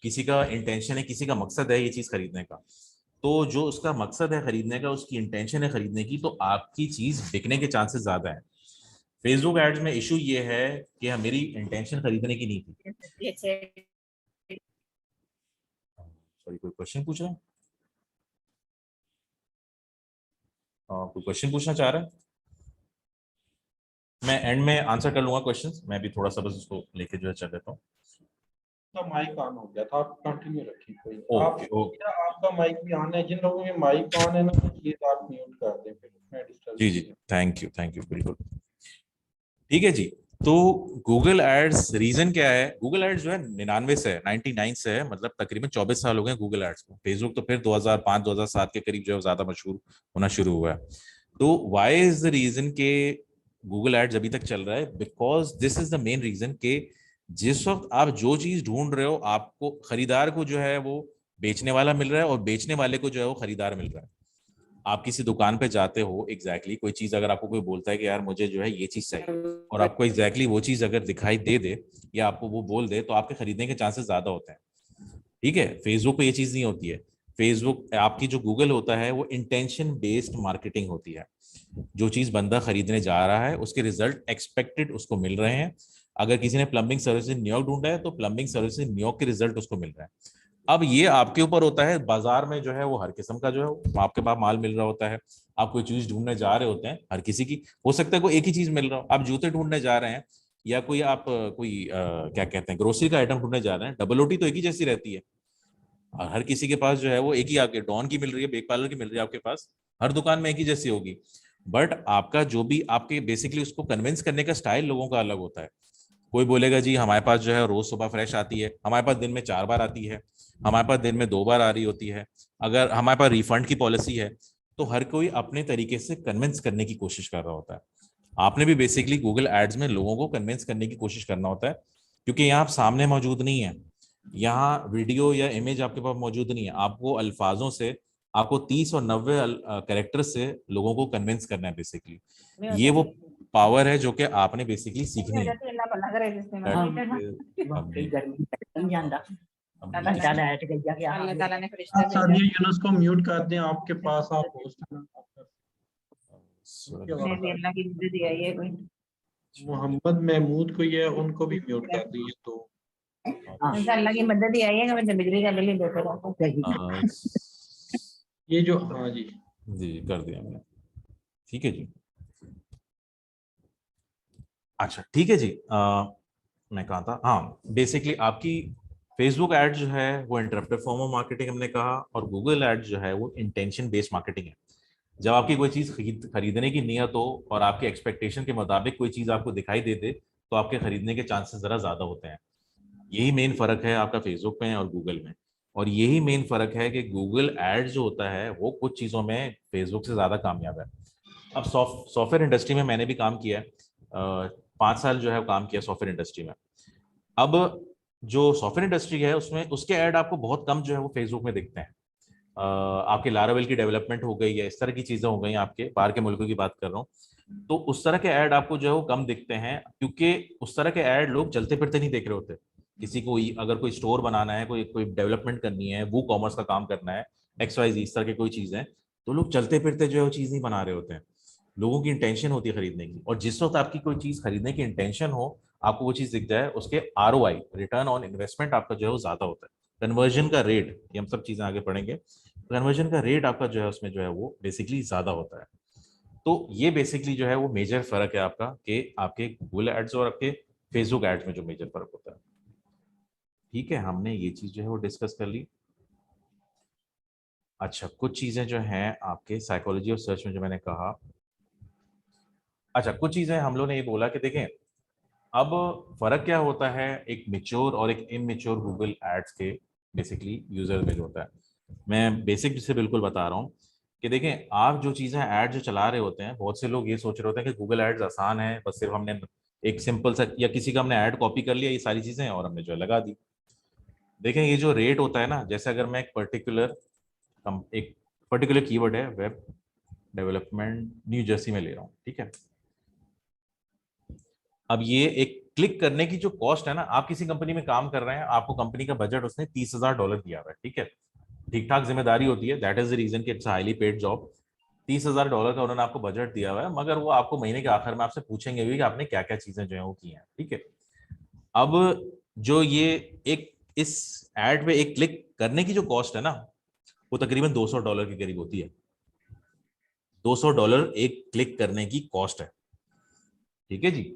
[SPEAKER 1] किसी का इंटेंशन है, किसी का मकसद है ये चीज खरीदने का, तो जो उसका मकसद है खरीदने का, उसकी इंटेंशन है खरीदने की, तो आपकी चीज बिकने के चांसेस ज्यादा है। फेसबुक एड्स में इशू ये है कि मेरी इंटेंशन खरीदने की नहीं थी। सॉरी, कोई क्वेश्चन पूछ रहा है? कोई क्वेश्चन पूछना चाह रहा है? मैं एंड में आंसर कर लूंगा क्वेश्चंस, मैं भी थोड़ा सा बस उसको लेके जो है चल लेता हूँ।
[SPEAKER 2] तो माइक ऑन हो गया था, आप कंटिन्यू रखिए। कोई आप,
[SPEAKER 1] ओके ओके,
[SPEAKER 2] आपका माइक भी ऑन है, जिन लोगों के माइक ऑन है ना प्लीज आप म्यूट कर दें, फिर मैं डिस्टर्ब
[SPEAKER 1] जी जी, थैंक यू बिल्कुल, ठीक है जी। तो गूगल एड्स रीजन क्या है, गूगल एड्स जो है 99 से है, 99 से है, मतलब तकरीबन 24 साल हो गए गूगल एड्स को। फेसबुक तो फिर 2005 2007 के करीब जो है ज्यादा मशहूर होना शुरू हुआ है। तो व्हाई इज द रीजन के गूगल एड्स अभी तक चल रहा है, because this is the main reason के जिस वक्त आप जो चीज ढूंढ रहे हो आपको खरीदार को जो है वो बेचने वाला मिल रहा है, और बेचने वाले को जो है वो खरीदार मिल रहा है। आप किसी दुकान पे जाते हो, कोई चीज अगर आपको कोई बोलता है कि यार मुझे जो है ये चीज चाहिए, और आपको वो चीज अगर दिखाई दे दे या आपको वो बोल दे, तो आपके खरीदने के चांसेस ज्यादा होते हैं, ठीक है। फेसबुक पे ये चीज नहीं होती है। फेसबुक आपकी जो गूगल होता है वो इंटेंशन बेस्ड मार्केटिंग होती है। जो चीज बंदा खरीदने जा रहा है उसके रिजल्ट एक्सपेक्टेड उसको मिल रहे हैं। अगर किसी ने प्लम्बिंग सर्विसेज न्यूयॉर्क ढूंढा है तो प्लम्बिंग सर्विसेज न्यूयॉर्क के रिजल्ट उसको मिल रहा है। अब ये आपके ऊपर होता है, बाजार में जो है वो हर किस्म का जो है आपके पास माल मिल रहा होता है। आप कोई चीज ढूंढने जा रहे होते हैं, हर किसी की हो सकता है कोई एक ही चीज मिल रहा हो, आप जूते ढूंढने जा रहे हैं या कोई आप क्या कहते हैं ग्रोसरी का आइटम ढूंढने जा रहे हैं, डबल रोटी तो एक ही जैसी रहती है, और हर किसी के पास जो है वो एक ही, आपके डॉन की मिल रही है, बेक पार्लर की मिल रही है आपके पास, हर दुकान में एक ही जैसी होगी। बट आपका जो भी आपके बेसिकली उसको कन्विंस करने का स्टाइल लोगों का अलग होता है। कोई बोलेगा जी हमारे पास जो है रोज सुबह फ्रेश आती है, हमारे पास दिन में 4 बार आती है, हमारे पास दिन में 2 बार आ रही होती है, अगर हमारे पास रिफंड की पॉलिसी है। तो हर कोई अपने तरीके से कन्विंस करने की कोशिश कर रहा होता है। आपने भी बेसिकली गूगल एड्स में लोगों को कन्विंस करने की कोशिश करना होता है, क्योंकि यहाँ आप सामने मौजूद नहीं है, यहाँ वीडियो या इमेज आपके पास मौजूद नहीं है, आपको अल्फाजों से, आपको 30 और 90 कैरेक्टर से लोगों को कन्विंस करना है बेसिकली। ये वो पावर है जो कि आपने बेसिकली सीखनी है।
[SPEAKER 3] अल्लाह ताला ने फरिश्ता
[SPEAKER 2] आप सादिया यूनुस को म्यूट कर दें, आपके पास आप होस्ट हैं।
[SPEAKER 3] अल्लाह की मदद ही आई है कोई।
[SPEAKER 2] मोहम्मद महमूद को ये उनको भी म्यूट कर दिए तो
[SPEAKER 3] अल्लाह की मदद ही आई है कि मैं बिजली का बिल ही देते रहता
[SPEAKER 2] ये जो हाँ जी
[SPEAKER 1] जी कर दिया मैंने। ठीक है जी। अच्छा ठीक है जी। मैं कहा था, हाँ बेसिकली आपकी फेसबुक एड जो है वो इंटरप्टिव फॉर्म ऑफ मार्केटिंग हमने कहा, और गूगल एड जो है वो इंटेंशन बेस्ड मार्केटिंग है। जब आपकी कोई चीज खरीदने की नियत हो और आपके एक्सपेक्टेशन के मुताबिक कोई चीज आपको दिखाई दे दे, तो आपके खरीदने के चांसेस जरा ज्यादा होते हैं। यही मेन फर्क है आपका फेसबुक में और गूगल में। और यही मेन फर्क है कि गूगल एड जो होता है वो कुछ चीजों में फेसबुक से ज्यादा कामयाब है। अब सॉफ्टवेयर इंडस्ट्री में मैंने भी काम किया है, 5 साल जो है काम किया सॉफ्टवेयर इंडस्ट्री में। अब जो सॉफ्टवेयर इंडस्ट्री है उसमें उसके ऐड आपको बहुत कम जो है वो फेसबुक में दिखते हैं। आपके लारावेल की डेवलपमेंट हो गई है, इस तरह की चीजें हो गई, आपके बाहर के मुल्कों की बात कर रहा हूँ, तो उस तरह के ऐड आपको जो है वो कम दिखते हैं, क्योंकि उस तरह के ऐड लोग चलते फिरते नहीं देख रहे होते। किसी को अगर कोई स्टोर बनाना है, कोई कोई डेवलपमेंट करनी है, वो कॉमर्स का काम करना है, XYZ इस तरह की कोई चीज है, तो लोग चलते फिरते जो है वो चीज नहीं बना रहे होते हैं। लोगों की इंटेंशन होती है खरीदने की, और जिस वक्त आपकी कोई चीज खरीदने की इंटेंशन हो, आपको वो चीज दिख जाए, उसके ROI, रिटर्न ऑन इन्वेस्टमेंट आपका जो है वो ज्यादा होता है। कन्वर्जन का रेट, ये हम सब चीजें आगे पढ़ेंगे, कन्वर्जन का रेट आपका जो है उसमें जो है वो बेसिकली ज्यादा होता है। तो ये बेसिकली जो है वो मेजर फर्क है आपका, कि आपके गूगल एड्स और आपके फेसबुक एड्स में जो मेजर फर्क होता है। ठीक है, हमने ये चीज जो है वो डिस्कस कर ली। अच्छा, कुछ चीजें जो हैं आपके साइकोलॉजी और सर्च में जो मैंने कहा, अच्छा कुछ चीजें हम लोग ने ये बोला कि देखें अब फर्क क्या होता है एक मेच्योर और एक इमेच्योर गूगल एड्स के बेसिकली यूजर में जो होता है। मैं बेसिक से बिल्कुल बता रहा हूँ कि देखें, आप जो चीजें ऐड जो चला रहे होते हैं, बहुत से लोग ये सोच रहे होते हैं कि गूगल एड्स आसान है, बस सिर्फ हमने एक सिंपल सा या किसी का हमने ऐड कॉपी कर लिया, ये सारी चीजें और हमने जो है लगा दी। देखें ये जो रेट होता है ना, जैसे अगर मैं एक पर्टिकुलर कीवर्ड है वेब डेवलपमेंट न्यू जर्सी में ले रहा हूँ, ठीक है। अब ये एक क्लिक करने की जो कॉस्ट है ना, आप किसी कंपनी में काम कर रहे हैं, आपको कंपनी का बजट उसने $30,000 दिया हुआ है, ठीक है। ठीक ठाक जिम्मेदारी होती है, दैट इज द रीजन कि इट्स हाईली पेड जॉब। $30,000 का उन्होंने आपको बजट दिया हुआ है, मगर वो आपको महीने के आखिर में आपसे पूछेंगे भी कि आपने क्या क्या चीजें जो है वो की हैं, ठीक है। अब जो ये एक इस एड पे एक क्लिक करने की जो कॉस्ट है ना, वो तकरीबन $200 के करीब होती है। $200 एक क्लिक करने की कॉस्ट है, ठीक है जी।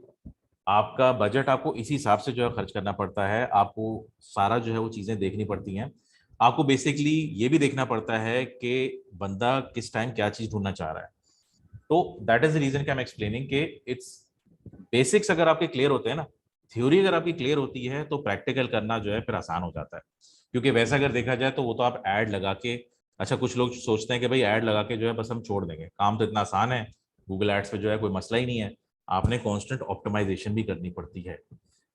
[SPEAKER 1] आपका बजट आपको इसी हिसाब से जो है खर्च करना पड़ता है, आपको सारा जो है वो चीजें देखनी पड़ती हैं। आपको बेसिकली ये भी देखना पड़ता है कि बंदा किस टाइम क्या चीज ढूंढना चाह रहा है। तो दैट इज द रीजन कि आई एम एक्सप्लेनिंग कि इट्स बेसिक्स अगर आपके क्लियर होते हैं ना, थ्योरी अगर आपकी क्लियर होती है, तो प्रैक्टिकल करना जो है फिर आसान हो जाता है। क्योंकि वैसा अगर देखा जाए तो वो तो आप ऐड लगा के, अच्छा कुछ लोग सोचते हैं कि भाई ऐड लगा के जो है बस हम छोड़ देंगे, काम तो इतना आसान है, गूगल एड्स पे जो है कोई मसला ही नहीं है। आपने कांस्टेंट ऑप्टिमाइजेशन भी करनी पड़ती है।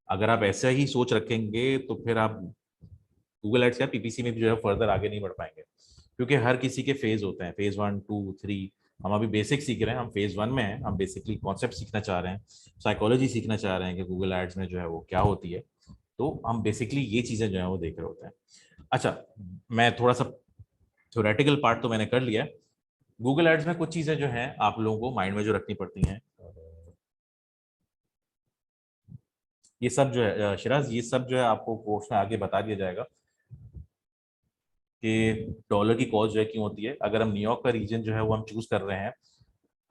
[SPEAKER 1] अगर आप ऐसा ही सोच रखेंगे तो फिर आप गूगल एड्स या PPC में भी जो है फर्दर आगे नहीं बढ़ पाएंगे, क्योंकि हर किसी के फेज होते हैं, फेज 1 2 3। हम अभी बेसिक सीख रहे हैं, हम फेज 1 में हैं, हम बेसिकली कॉन्सेप्ट सीखना चाह रहे हैं, साइकोलॉजी सीखना चाह रहे हैं कि गूगल एड्स में जो है वो क्या होती है। तो हम बेसिकली ये चीजें जो है वो देख रहे होते हैं। अच्छा, मैं थोड़ा सा थ्योरेटिकल पार्ट तो मैंने कर लिया है। गूगल एड्स में कुछ चीजें जो हैं आप लोगों को माइंड में जो रखनी पड़ती हैं, ये सब जो है शिराज, ये सब जो है आपको कोर्स में आगे बता दिया जाएगा कि डॉलर की कॉस्ट जो है क्यों होती है। अगर हम न्यूयॉर्क का रीजन जो है वो हम चूज कर रहे हैं,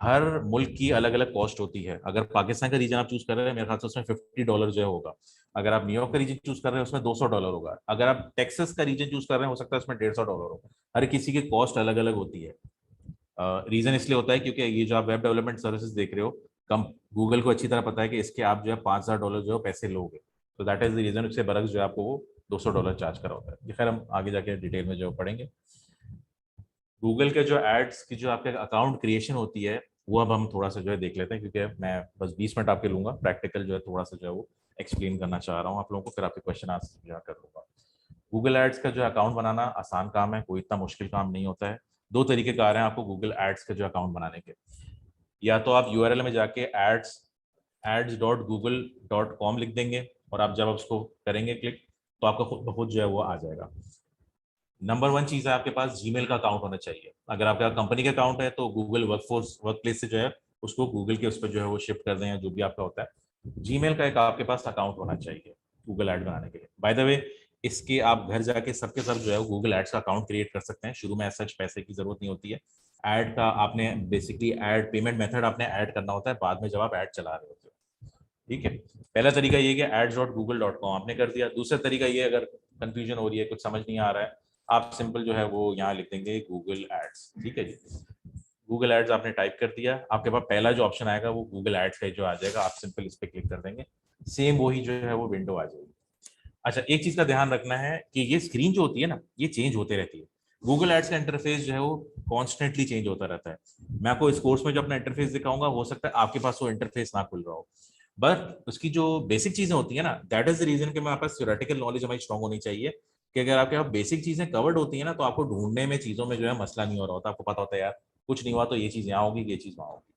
[SPEAKER 1] हर मुल्क की अलग अलग कॉस्ट होती है। अगर पाकिस्तान का रीजन आप चूज कर रहे हैं, मेरे ख्याल से उसमें $50 जो है होगा। अगर आप न्यूयॉर्क का रीजन चूज कर रहे हैं उसमें $200 होगा। अगर आप टेक्सास का रीजन चूज कर रहे हैं, हो सकता है उसमें $150 होगा। हर किसी की कॉस्ट अलग अलग होती है। रीजन इसलिए होता है क्योंकि ये जो आप वेब डेवलपमेंट सर्विसेज देख रहे हो, कम गूगल को अच्छी तरह पता है कि इसके आप जो है $5,000 जो है पैसे लोगे, तो दैट इज द रीजन उससे बरक्स जो है आपको वो $200 चार्ज करा होता है। ये खैर हम आगे जाके डिटेल में जो पढ़ेंगे। गूगल के जो एड्स की जो आपके अकाउंट क्रिएशन होती है वो अब हम थोड़ा सा जो है देख लेते हैं, क्योंकि मैं बस 20 मिनट आपके लूंगा, प्रैक्टिकल जो है थोड़ा सा जो है वो एक्सप्लेन करना चाह रहा हूँ आप लोगों को, फिर आपके क्वेश्चन आंसर जो है कर लूंगा। गूगल एड्स का जो अकाउंट बनाना आसान काम है, कोई इतना मुश्किल काम नहीं होता है। दो तरीके कार हैं आपको गूगल एड्स के जो अकाउंट बनाने के। या तो आप यूआरएल में जाके ads.google.com लिख देंगे और आप जब उसको करेंगे क्लिक तो आपका खुद ब खुद जो है वो आ जाएगा। नंबर 1 चीज है आपके पास जीमेल का अकाउंट होना चाहिए। अगर आपका कंपनी का अकाउंट है तो गूगल वर्क प्लेस से जो है उसको गूगल के उस पर जो है वो शिफ्ट कर दें, या जो भी आपका होता है। जीमेल का एक आपके पास अकाउंट होना चाहिए गूगल एड बनाने के लिए। बाय द वे इसके आप घर जाके सबके सब जो है गूगल एड्स का अकाउंट क्रिएट कर सकते हैं। शुरू में सच पैसे की जरूरत नहीं होती है। ऐड का आपने बेसिकली ऐड पेमेंट मेथड आपने ऐड करना होता है बाद में जब आप ऐड चला रहे होते हो। ठीक है, पहला तरीका ये कि ads.google.com आपने कर दिया। दूसरा तरीका ये, अगर कंफ्यूजन हो रही है, कुछ समझ नहीं आ रहा है, आप सिंपल जो है वो यहाँ लिख देंगे गूगल एड्स। ठीक है जी, गूगल एड्स आपने टाइप कर दिया, आपके पास पहला जो ऑप्शन आएगा वो गूगल एड्स का जो आ जाएगा, आप सिंपल इस पर क्लिक कर देंगे, सेम वही जो है वो विंडो आ जाएगी। अच्छा, एक चीज का ध्यान रखना है कि ये स्क्रीन जो होती है ना ये चेंज होते रहती है। गूगल एड्स का इंटरफेस जो है वो कॉन्स्टेंटली चेंज होता रहता है। मैं आपको इस कोर्स में जो अपना इंटरफेस दिखाऊंगा हो सकता है आपके पास वो इंटरफेस ना खुल रहा हो, बट उसकी जो बेसिक चीजें होती है ना, दैट इज द रीजन कि हमारे पास थ्योरेटिकल नॉलेज हमारी स्ट्रांग होनी चाहिए, कि अगर आपके पास बेसिक चीजें कवर्ड होती है ना तो आपको ढूंढने में चीजों में जो है मसला नहीं हो रहा होता। आपको पता होता है यार कुछ नहीं हुआ तो ये चीज यहाँ होगी, ये चीज वहां होगी।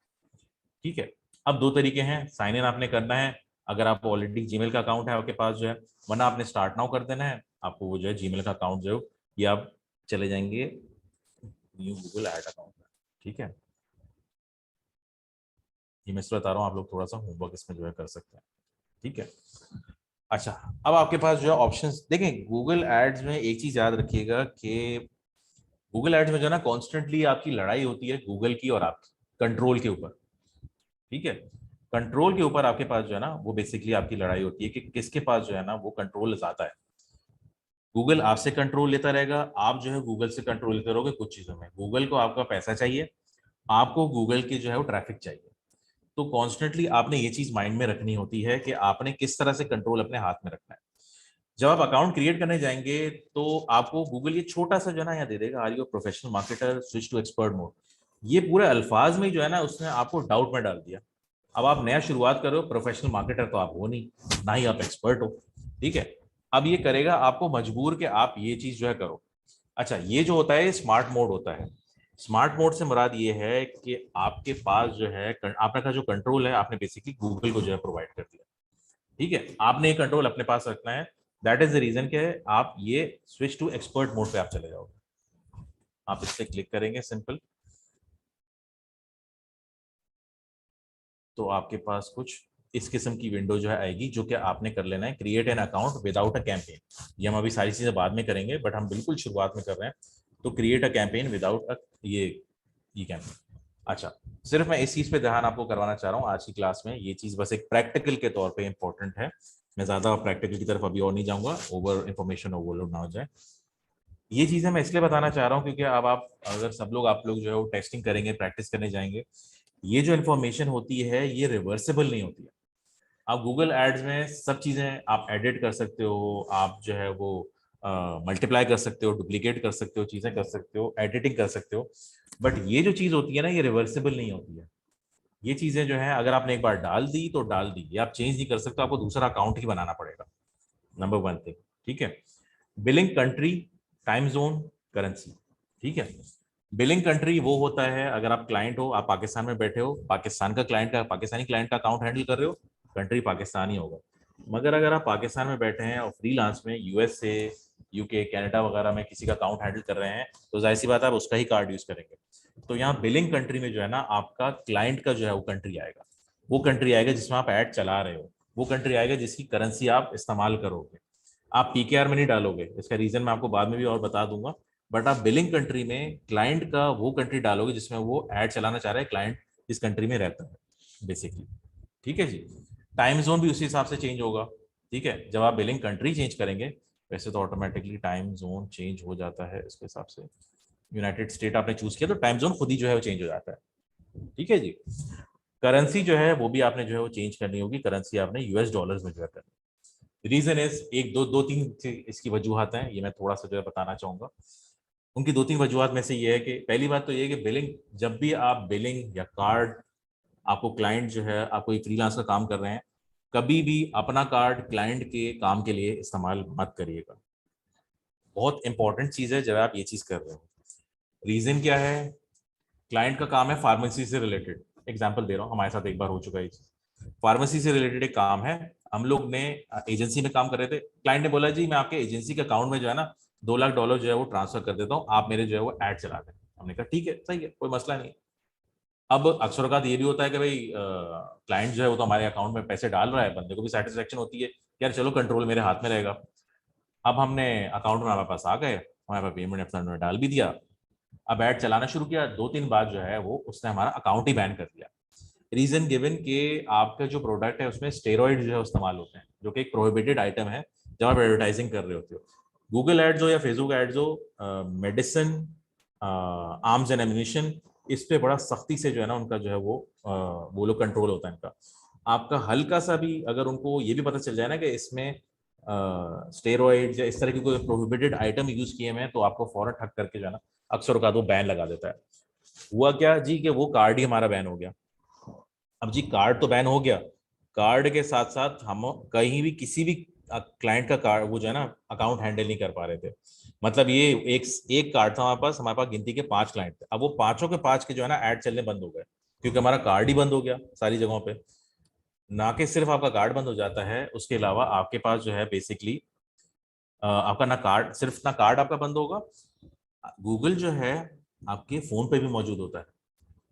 [SPEAKER 1] ठीक है, अब दो तरीके हैं, साइन इन आपने करना है अगर आप ऑलरेडी जीमेल का अकाउंट है आपके पास जो है, वरना आपने स्टार्ट नाउ कर देना है। आपको वो जो है जीमेल का अकाउंट जो है ये आप चले जाएंगे न्यू गूगल ऐड अकाउंट में। ठीक है, ये मैं इसलिए बता रहा हूँ, आप लोग थोड़ा सा होमवर्क इसमें जो है कर सकते हैं। ठीक है, अच्छा, अब आपके पास जो है ऑप्शंस देखें। गूगल एड्स में एक चीज याद रखिएगा कि गूगल एड्स में जो है ना कॉन्स्टेंटली आपकी लड़ाई होती है गूगल की और आपकी कंट्रोल के ऊपर। ठीक है, कंट्रोल के ऊपर आपके पास जो है ना वो बेसिकली आपकी लड़ाई होती है कि किसके पास जो है ना वो कंट्रोल ज्यादा है। गूगल आपसे कंट्रोल लेता रहेगा, आप जो है गूगल से कंट्रोल लेते रहोगे कुछ चीजों में। गूगल को आपका पैसा चाहिए, आपको गूगल की जो है वो ट्रैफिक चाहिए। तो कॉन्स्टेंटली आपने ये चीज माइंड में रखनी होती है कि आपने किस तरह से कंट्रोल अपने हाथ में रखना है। जब आप अकाउंट क्रिएट करने जाएंगे तो आपको गूगल ये छोटा सा जो है ना यहाँ दे देगा, are you professional marketer switch to expert mode. ये पूरे अल्फाज में जो है ना उसने आपको डाउट में डाल दिया। अब आप नया शुरुआत कर रहे हो, प्रोफेशनल मार्केटर तो आप हो नहीं, ना ही आप एक्सपर्ट हो। ठीक है, अब ये करेगा आपको मजबूर कि आप ये चीज जो है करो। अच्छा, ये जो होता है स्मार्ट मोड होता है। स्मार्ट मोड से मुराद ये है कि आपके पास जो है आपका जो कंट्रोल है आपने बेसिकली गूगल को जो है प्रोवाइड कर दिया। ठीक है, आपने ये कंट्रोल अपने पास रखना है। दैट इज द रीजन के आप ये स्विच टू एक्सपर्ट मोड पे आप चले जाओगे। आप इस पे क्लिक करेंगे सिंपल, तो आपके पास कुछ इस किस्म की विंडो जो है आएगी, जो कि आपने कर लेना है create an account without a campaign. ये हम अभी सारी चीजें बाद में करेंगे, बट हम बिल्कुल शुरुआत में कर रहे हैं। तो create a campaign without a ये कैंपेन। अच्छा, सिर्फ मैं इस चीज पे ध्यान आपको करवाना चाह रहा हूँ आज की क्लास में, ये चीज बस एक प्रैक्टिकल के तौर पे इंपॉर्टेंट है। मैं ज्यादा प्रैक्टिकल की तरफ अभी और नहीं जाऊंगा, ओवर इंफॉर्मेशन ओवरलोड ना हो जाए। ये चीजें मैं इसलिए बताना चाह रहा हूँ क्योंकि अब आप अगर सब लोग आप लोग जो है वो टेस्टिंग करेंगे, प्रैक्टिस करने जाएंगे, ये जो इन्फॉर्मेशन होती है ये रिवर्सिबल नहीं होती है। आप गूगल एड्स में सब चीजें आप एडिट कर सकते हो, आप जो है वो मल्टीप्लाई कर सकते हो, डुप्लीकेट कर सकते हो, चीजें कर सकते हो, एडिटिंग कर सकते हो, बट ये जो चीज होती है ना ये रिवर्सिबल नहीं होती है। ये चीजें जो है अगर आपने एक बार डाल दी तो डाल दी, ये आप चेंज नहीं कर सकते, आपको दूसरा अकाउंट ही बनाना पड़ेगा। Number 1 thing. ठीक है, billing country, time zone, currency. ठीक है, बिलिंग कंट्री वो होता है अगर आप क्लाइंट हो, आप पाकिस्तान में बैठे हो, पाकिस्तान का क्लाइंट का पाकिस्तानी क्लाइंट का अकाउंट हैंडल कर रहे हो, कंट्री पाकिस्तान ही होगा। मगर अगर आप पाकिस्तान में बैठे हैं और फ्रीलांस में यूएसए, यूके, कनाडा वगैरह में किसी का अकाउंट हैंडल कर रहे हैं, तो जाहिर सी बात है आप उसका ही कार्ड यूज करेंगे। तो यहाँ बिलिंग कंट्री में जो है ना आपका क्लाइंट का जो है वो कंट्री आएगा, वो कंट्री आएगा जिसमें आप ऐड चला रहे हो, वो कंट्री आएगा जिसकी करेंसी आप इस्तेमाल करोगे। आप पीकेआर में नहीं डालोगे, इसका रीजन मैं आपको बाद में भी और बता दूंगा, बट आप बिलिंग कंट्री में क्लाइंट का वो कंट्री डालोगे जिसमें वो ऐड चलाना चाह रहा है, क्लाइंट इस कंट्री में रहता है बेसिकली। ठीक है जी, टाइम जोन भी उसी हिसाब से चेंज होगा। ठीक है, जब आप बिलिंग कंट्री चेंज करेंगे वैसे तो ऑटोमेटिकली टाइम जोन चेंज हो जाता है इसके हिसाब से। यूनाइटेड स्टेट आपने चूज किया तो टाइम जोन खुद ही जो है वो चेंज हो जाता है। ठीक है जी। करेंसी जो है वो भी आपने जो है वो चेंज करनी होगी, करेंसी आपने यूएस डॉलर्स में जो है करनी। रीजन इज एक दो तीन इसकी वजूहत हैं, ये मैं थोड़ा सा जो है बताना चाहूंगा। उनकी दो तीन वजूहत में से ये है कि पहली बात तो ये है कि बिलिंग, जब भी आप बिलिंग या कार्ड, आपको क्लाइंट जो है, आप कोई फ्रीलांस का काम कर रहे हैं, कभी भी अपना कार्ड क्लाइंट के काम के लिए इस्तेमाल मत करिएगा। बहुत इंपॉर्टेंट चीज है जब आप ये चीज कर रहे हो। रीजन क्या है? क्लाइंट का काम है फार्मेसी से रिलेटेड, एग्जाम्पल दे रहा हूँ, हमारे साथ एक बार हो चुका है ये चीज। फार्मेसी से रिलेटेड एक काम है, हम लोग ने एजेंसी में काम कर रहे थे, क्लाइंट ने बोला जी मैं आपके एजेंसी के अकाउंट में जो है ना $2 लाख जो है वो ट्रांसफर कर देता हूँ, आप मेरे जो है वो ऐड चला दें। हमने कहा ठीक है, सही है, कोई मसला नहीं। अब अक्सर औकात ये भी होता है कि भाई क्लाइंट जो है वो तो हमारे अकाउंट में पैसे डाल रहा है, बंदे को भी सेटिस्फेक्शन होती है यार चलो कंट्रोल मेरे हाथ में रहेगा। अब हमने अकाउंट में हमारे पास आ गए, हमारे पास पेमेंट अपना डाल भी दिया, अब ऐड चलाना शुरू किया, 2-3 बार जो है वो उसने हमारा अकाउंट ही बैन कर दिया। रीजन गिवन कि आपका जो प्रोडक्ट है उसमें स्टेरॉइड जो है इस्तेमाल होते हैं, जो कि एक प्रोहिबिटेड आइटम है जब आप एडवर्टाइजिंग कर रहे होते हो। गूगल एड्स हो या फेसबुक एड्स हो, मेडिसिन, आर्म्स एंड एमिनिशन, इस पे बड़ा सख्ती से जो है ना उनका जो है वो लोग कंट्रोल होता है इनका। आपका हल्का सा भी अगर उनको ये भी पता चल जाए ना कि इसमें स्टेरॉइड्स या इस तरह की कोई प्रोहिबिटेड आइटम यूज किए हुए हैं, तो आपको फौरन ठग करके जो है ना अक्सर का वो बैन लगा देता है। हुआ क्या जी कि वो कार्ड ही हमारा बैन हो गया। अब जी कार्ड तो बैन हो गया, कार्ड के साथ साथ हम कहीं भी किसी भी क्लाइंट का कार्ड वो जो है ना अकाउंट हैंडल नहीं कर पा रहे थे। मतलब ये एक एक कार्ड था हमारे पास गिनती के 5 क्लाइंट थे, अब वो पांचों के 5 के जो है ना ऐड चलने बंद हो गए, क्योंकि हमारा कार्ड ही बंद हो गया सारी जगहों पे। ना कि सिर्फ आपका कार्ड बंद हो जाता है, उसके अलावा आपके पास जो है बेसिकली आपका ना कार्ड आपका बंद होगा, गूगल जो है आपके फोन पे भी मौजूद होता है।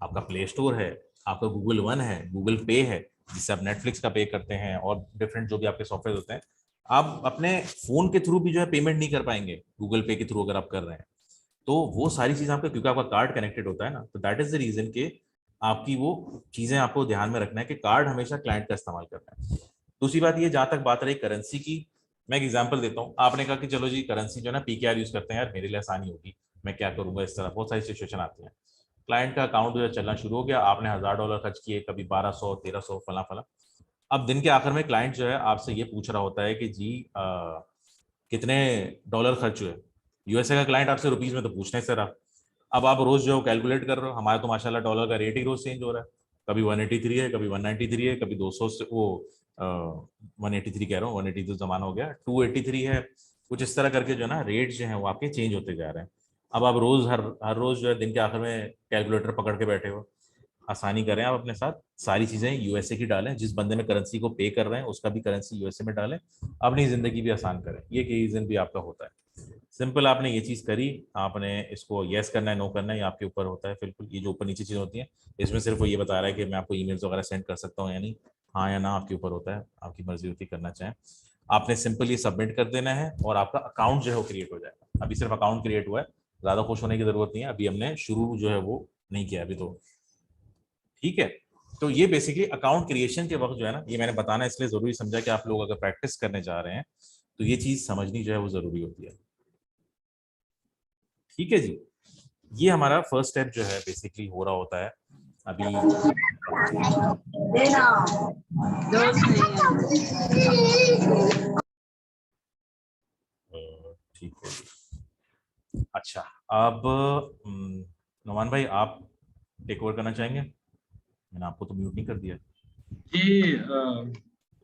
[SPEAKER 1] आपका प्ले स्टोर है, आपका गूगल वन है, गूगल पे है जिससे आप नेटफ्लिक्स का पे करते हैं और डिफरेंट जो भी आपके सॉफ्टवेयर होते हैं, आप अपने फोन के थ्रू भी जो है पेमेंट नहीं कर पाएंगे गूगल पे के थ्रू अगर आप कर रहे हैं। तो वो सारी चीजें आपका, क्योंकि आपका कार्ड कनेक्टेड होता है ना, तो दैट इज द रीजन के आपकी वो चीजें आपको ध्यान में रखना है कि कार्ड हमेशा क्लाइंट का इस्तेमाल करना है। दूसरी बात ये, जहां तक बात रही करेंसी की, मैं एक एग्जांपल देता हूँ। आपने कहा कि चलो जी करेंसी जो है ना पीकेआर यूज करते हैं, यार मेरे लिए आसानी होगी, मैं क्या करूंगा, इस तरह बहुत सारी सिचुएशन आती है। क्लाइंट का अकाउंट जो है चलना शुरू हो गया, आपने $1000 खर्च किए, कभी 1200 1300 फला फला। अब दिन के आखिर में क्लाइंट जो है आपसे ये पूछ रहा होता है कि जी कितने डॉलर खर्च हुए। यूएसए का क्लाइंट आपसे रुपीज में तो पूछना ही सर आप। अब आप रोज जो कैलकुलेट कर रहे हो, हमारे तो माशाल्लाह डॉलर का रेट ही रोज चेंज हो रहा है, कभी 183 है, कभी 193 है, कभी 200 से वो 183 कह रहा हूँ, 180 तो जमाना हो गया, 283 है, कुछ इस तरह करके जो है ना रेट जो है वो आपके चेंज होते जा रहे हैं। अब आप रोज हर रोज जो है दिन के आखिर में कैलकुलेटर पकड़ के बैठे हो। आसानी करें, आप अपने साथ सारी चीजें यूएसए की डालें, जिस बंदे में करेंसी को पे कर रहे हैं उसका भी करेंसी यूएसए में डालें, अपनी जिंदगी भी आसान करें। ये रीजन भी आपका होता है। सिंपल, आपने ये चीज करी, आपने इसको यस करना है नो करना है ये आपके ऊपर होता है। बिल्कुल ये जो ऊपर नीचे चीजें होती हैं, इसमें सिर्फ वो ये बता रहा है कि मैं आपको ईमेल्स वगैरह सेंड कर सकता हूँ या नहीं, हाँ या ना आपके ऊपर होता है, आपकी मर्जी होती करना चाहें। आपने सिंपल ये सबमिट कर देना है और आपका अकाउंट जो है वो क्रिएट हो जाएगा। अभी सिर्फ अकाउंट क्रिएट हुआ है, ज्यादा खुश होने की जरूरत नहीं है, अभी हमने शुरू जो है वो नहीं किया अभी तो। ठीक है, तो ये बेसिकली अकाउंट क्रिएशन के वक्त जो है ना, ये मैंने बताना इसलिए जरूरी समझा कि आप लोग अगर प्रैक्टिस करने जा रहे हैं तो ये चीज समझनी जो है वो जरूरी होती है। ठीक है जी, ये हमारा फर्स्ट स्टेप जो है बेसिकली हो रहा होता है अभी। ठीक है जी। अच्छा, अब नुमान भाई आप टेक ओवर करना चाहेंगे? मैंने आपको तो म्यूट नहीं कर दिया।
[SPEAKER 2] जी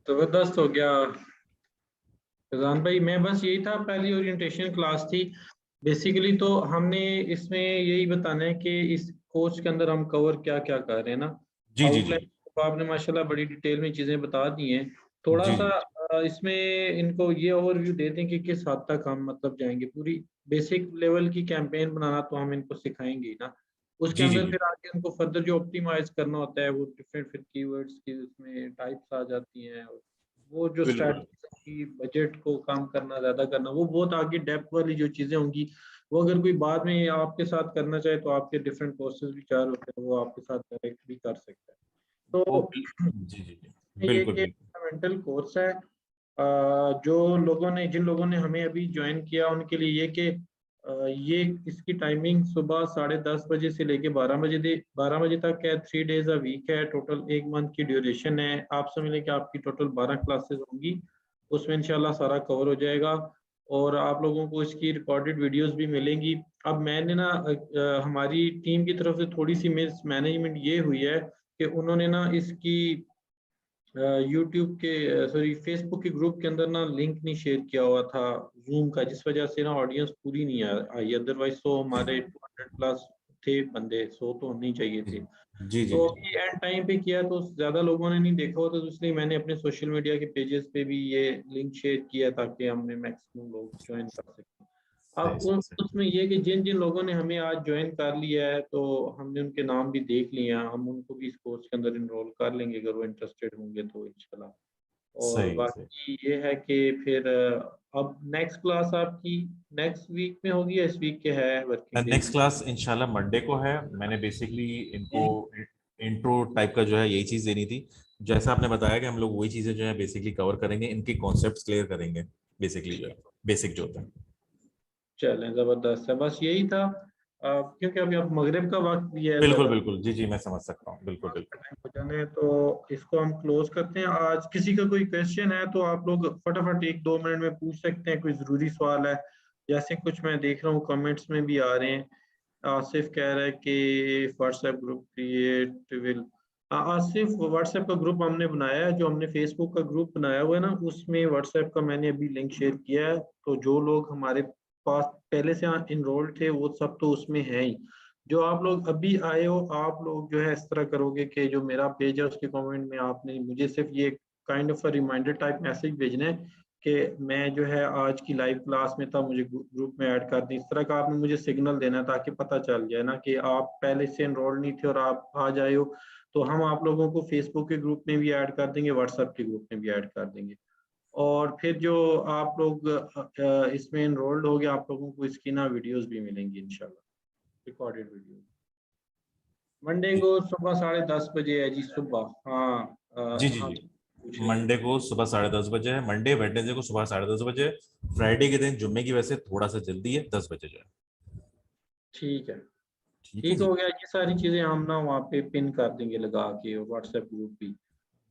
[SPEAKER 2] जबरदस्त हो गया फैजान भाई। मैं बस यही था, पहली ओरिएंटेशन क्लास थी बेसिकली, तो हमने इसमें यही बताना है कि इस कोर्स के अंदर हम कवर क्या क्या कर रहे हैं ना।
[SPEAKER 1] जी जी जी
[SPEAKER 2] आउटलाइन तो आपने माशाल्लाह बड़ी डिटेल में चीजें बता दी हैं। थोड़ा
[SPEAKER 1] जी
[SPEAKER 2] सा
[SPEAKER 1] जी
[SPEAKER 2] इसमें इनको ये ओवरव्यू दे दें कि किस हद तक हम मतलब जाएंगे। पूरी बेसिक लेवल की कैंपेन बनाना तो हम इनको सिखाएंगे ही ना, उसके
[SPEAKER 1] जी जी
[SPEAKER 2] अंदर
[SPEAKER 1] जी
[SPEAKER 2] फिर आगे उनको फर्दर जो ऑप्टिमाइज करना होता है वो डिफरेंट फिर कीवर्ड्स की उसमें टाइप्स आ जाती हैं, और वो जो
[SPEAKER 1] बिल्कुल
[SPEAKER 2] स्ट्रैटेजी की बजट को कम करना ज्यादा करना, वो बहुत आगे डेप्थ वाली जो चीजें होंगी, वो अगर कोई बाद में आपके साथ करना चाहे तो आपके डिफरेंट कोर्सेज भी चार होते हैं, वो आपके साथ डायरेक्ट भी कर सकता है।
[SPEAKER 1] वो
[SPEAKER 2] तो
[SPEAKER 1] जी जी जी
[SPEAKER 2] ये
[SPEAKER 1] बिल्कुल
[SPEAKER 2] कि
[SPEAKER 1] बिल्कुल।
[SPEAKER 2] फंडामेंटल कोर्स है। जो लोगों ने जिन लोगों ने हमें अभी ज्वाइन किया उनके लिए ये कि ये इसकी टाइमिंग सुबह 10:30 बजे से लेके 12 बजे तक है। 3 डेज अ वीक है। टोटल 1 मंथ की ड्यूरेशन है। आप समझ लें कि आपकी टोटल 12 क्लासेस होंगी, उसमें इंशाल्लाह सारा कवर हो जाएगा और आप लोगों को इसकी रिकॉर्डेड वीडियोस भी मिलेंगी। अब मैंने ना हमारी टीम की तरफ से थोड़ी सी मिस मैनेजमेंट ये हुई है कि उन्होंने ना इसकी यूट्यूब के सॉरी फेसबुक के ग्रुप के अंदर ना लिंक नहीं शेयर किया हुआ था जूम का, जिस वजह से ना ऑडियंस पूरी नहीं आई। अदरवाइज तो हमारे 200 प्लस थे बंदे, 100 तो होने ही चाहिए थे।
[SPEAKER 1] जी जी
[SPEAKER 2] तो अभी एंड टाइम पे किया तो ज्यादा लोगों ने नहीं देखा होता, तो इसलिए मैंने अपने सोशल मीडिया के पेजेस पे भी ये लिंक शेयर किया ताकि हमें मैक्सिमम लोग ज्वाइन कर सकें। अब
[SPEAKER 1] सही।
[SPEAKER 2] उसमें ये कि जिन जिन लोगों ने हमें आज ज्वाइन कर लिया है तो हमने उनके नाम भी देख लिए हैं, हम उनको भी इस कोर्स के अंदर इनरोल कर लेंगे अगर वो इंटरेस्टेड होंगे तो इंशाल्लाह। और
[SPEAKER 1] सही।
[SPEAKER 2] बाकी ये है कि फिर अब नेक्स्ट क्लास आपकी नेक्स्ट वीक में होगी या इस वीक के है वर्किंग
[SPEAKER 1] नेक्स्ट
[SPEAKER 2] डेज?
[SPEAKER 1] क्लास इंशाल्लाह मंडे को है। मैंने बेसिकली इनको इंट्रो टाइप का जो है यही चीज देनी थी। जैसा आपने बताया कि हम लोग वही चीजें जो है बेसिकली कवर करेंगे, इनके कॉन्सेप्ट्स क्लियर करेंगे बेसिकली जो है, बेसिक जो होता है।
[SPEAKER 2] चलें, जबरदस्त है, बस यही था। क्योंकि अभी अब मगरिब का वक्त भी है,
[SPEAKER 1] बिल्कुल
[SPEAKER 2] ज़रा
[SPEAKER 1] बिल्कुल, जी जी मैं समझ सकता हूँ, बिल्कुल
[SPEAKER 2] नमाज का
[SPEAKER 1] बिल्कुल।
[SPEAKER 2] टाइम हो जाना है, तो इसको हम क्लोज करते हैं। आज किसी का कोई क्वेश्चन है तो आप लोग फटाफट 1-2 मिनट में पूछ सकते हैं, कोई ज़रूरी सवाल है। जैसे कुछ मैं देख रहा हूँ कमेंट्स में भी आ रहे हैं। आसिफ कह रहा है कि WhatsApp group create will. Asif, WhatsApp का ग्रुप हमने बनाया है, जो हमने फेसबुक का ग्रुप बनाया हुआ है ना, उसमें व्हाट्सएप का मैंने अभी लिंक शेयर किया है। तो जो लोग हमारे पास पहले से इनरोल्ड थे वो सब तो उसमें है ही। जो आप लोग अभी आए हो, आप लोग जो है इस तरह करोगे कि जो मेरा पेज है उसके कमेंट में आपने मुझे सिर्फ ये kind of reminder type message भेजना है कि मैं जो है आज की लाइव क्लास में था, मुझे ग्रुप में ऐड कर दी। इस तरह का आपने मुझे सिग्नल देना है ताकि पता चल जाए ना कि आप पहले से एनरोल नहीं थे और आप आ जाए हो। तो हम आप लोगों को फेसबुक के ग्रुप में भी ऐड कर देंगे, व्हाट्सएप के ग्रुप में भी ऐड कर देंगे। और फिर जो आप लोग इसमें एनरोल्ड हो गए, आप लोगों को इसकी ना वीडियोस भी मिलेंगी इंशाल्लाह, रिकॉर्डेड वीडियो। मंडे
[SPEAKER 1] जी
[SPEAKER 2] को सुबह 10:30 बजे है जी, सुबह। हाँ
[SPEAKER 1] जी जी
[SPEAKER 2] हाँ,
[SPEAKER 1] जी।
[SPEAKER 2] पूछ रहे थे।
[SPEAKER 1] मंडे को सुबह 10:30 बजे है, मंडे वेडनेसडे को सुबह 10:30 बजे। फ्राइडे के दिन जुम्मे की वजह से थोड़ा सा जल्दी है, 10 बजे जो है।
[SPEAKER 2] ठीक है,
[SPEAKER 1] ठीक है
[SPEAKER 2] ठीक
[SPEAKER 1] जी।
[SPEAKER 2] हो गया। ये सारी चीजें हम ना वहाँ पे पिन कर देंगे लगा के, व्हाट्सएप ग्रुप भी।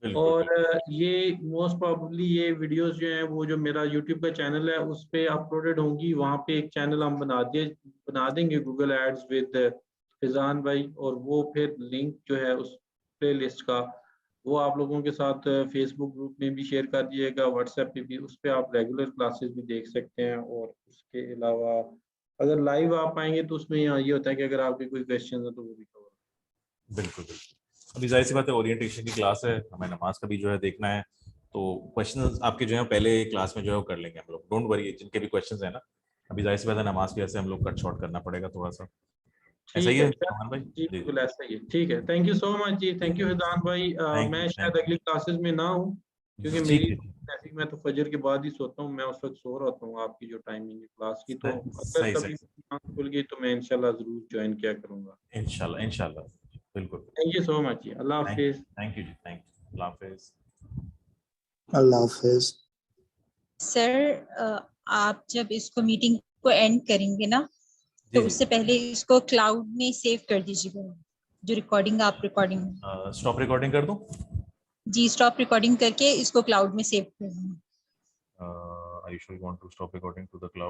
[SPEAKER 1] बिल्कुल
[SPEAKER 2] और
[SPEAKER 1] बिल्कुल।
[SPEAKER 2] ये मोस्ट प्रोबेबली ये वीडियोस जो है वो जो मेरा यूट्यूब का चैनल है उस पे अपलोडेड होंगी। वहाँ पे एक चैनल हम बना देंगे गूगल एड्स विद फिजान भाई, और वो फिर लिंक जो है उस प्लेलिस्ट का वो आप लोगों के साथ फेसबुक ग्रुप में भी शेयर कर दिएगा, व्हाट्सएप पे भी। उस पे आप रेगुलर क्लासेस भी देख सकते हैं। और उसके अलावा अगर लाइव आप आएंगे तो उसमें ये होता है कि अगर आपके कोई क्वेश्चन है तो वो भी कवर।
[SPEAKER 1] बिल्कुल बिल्कुल। अभी जाहिर सी बात है, ओरिएंटेशन की क्लास है, हमें नमाज का भी जो है देखना है। तो क्वेश्चन आपके जो है पहले क्लास में जो है वो कर लेंगे हम लोग, डोंट वरी जिनके भी क्वेश्चन है ना। अभी जाहिर सी बात है नमाज की वजह से हम लोग कट शॉर्ट करना पड़ेगा थोड़ा सा। ऐसा ही
[SPEAKER 2] ठीक है,
[SPEAKER 1] है
[SPEAKER 2] चलो
[SPEAKER 1] रोहन भाई?
[SPEAKER 2] जी,
[SPEAKER 1] जी
[SPEAKER 2] बिल्कुल ऐसा ही है। ठीक है, थैंक यू सो मच जी,
[SPEAKER 1] ठीक
[SPEAKER 2] थैंक
[SPEAKER 1] है।
[SPEAKER 2] यू हिदान भाई। मैं शायद
[SPEAKER 1] थैंक
[SPEAKER 2] अगली क्लासेस में ना हूँ क्योंकि
[SPEAKER 1] यू।
[SPEAKER 2] मेरी
[SPEAKER 1] ठीक है जी।
[SPEAKER 2] ट्रैफिक में तो फजर के बाद ही सोता हूँ, मैं उस वक्त सो रहा हूँ आपकी जो टाइमिंग है क्लास की। तो अगर
[SPEAKER 1] सही
[SPEAKER 2] कभी
[SPEAKER 1] सही।
[SPEAKER 2] आँख खुल गई तो मैं इंशाल्लाह जरूर ज्वाइन किया करूँगा।
[SPEAKER 1] इंशाल्लाह इंशाल्लाह। बिल्कुल।
[SPEAKER 2] थैंक यू सो मच जी, अल्लाह
[SPEAKER 1] थैंक
[SPEAKER 2] हाफिज।
[SPEAKER 1] थैंक यू जी, थैंक यू, अल्लाह हाफिज।
[SPEAKER 4] अल्लाह हाफिज।
[SPEAKER 5] सर, आप जब इसको मीटिंग को एंड करेंगे ना
[SPEAKER 1] जी
[SPEAKER 5] तो
[SPEAKER 1] जी।
[SPEAKER 5] उससे पहले इसको क्लाउड में सेव कर दीजिएगा, जो रिकॉर्डिंग आप रिकॉर्डिंग
[SPEAKER 1] स्टॉप रिकॉर्डिंग कर दूं?
[SPEAKER 5] जी स्टॉप रिकॉर्डिंग करके इसको क्लाउड में सेव कर दें।
[SPEAKER 1] I should want to stop recording to the cloud.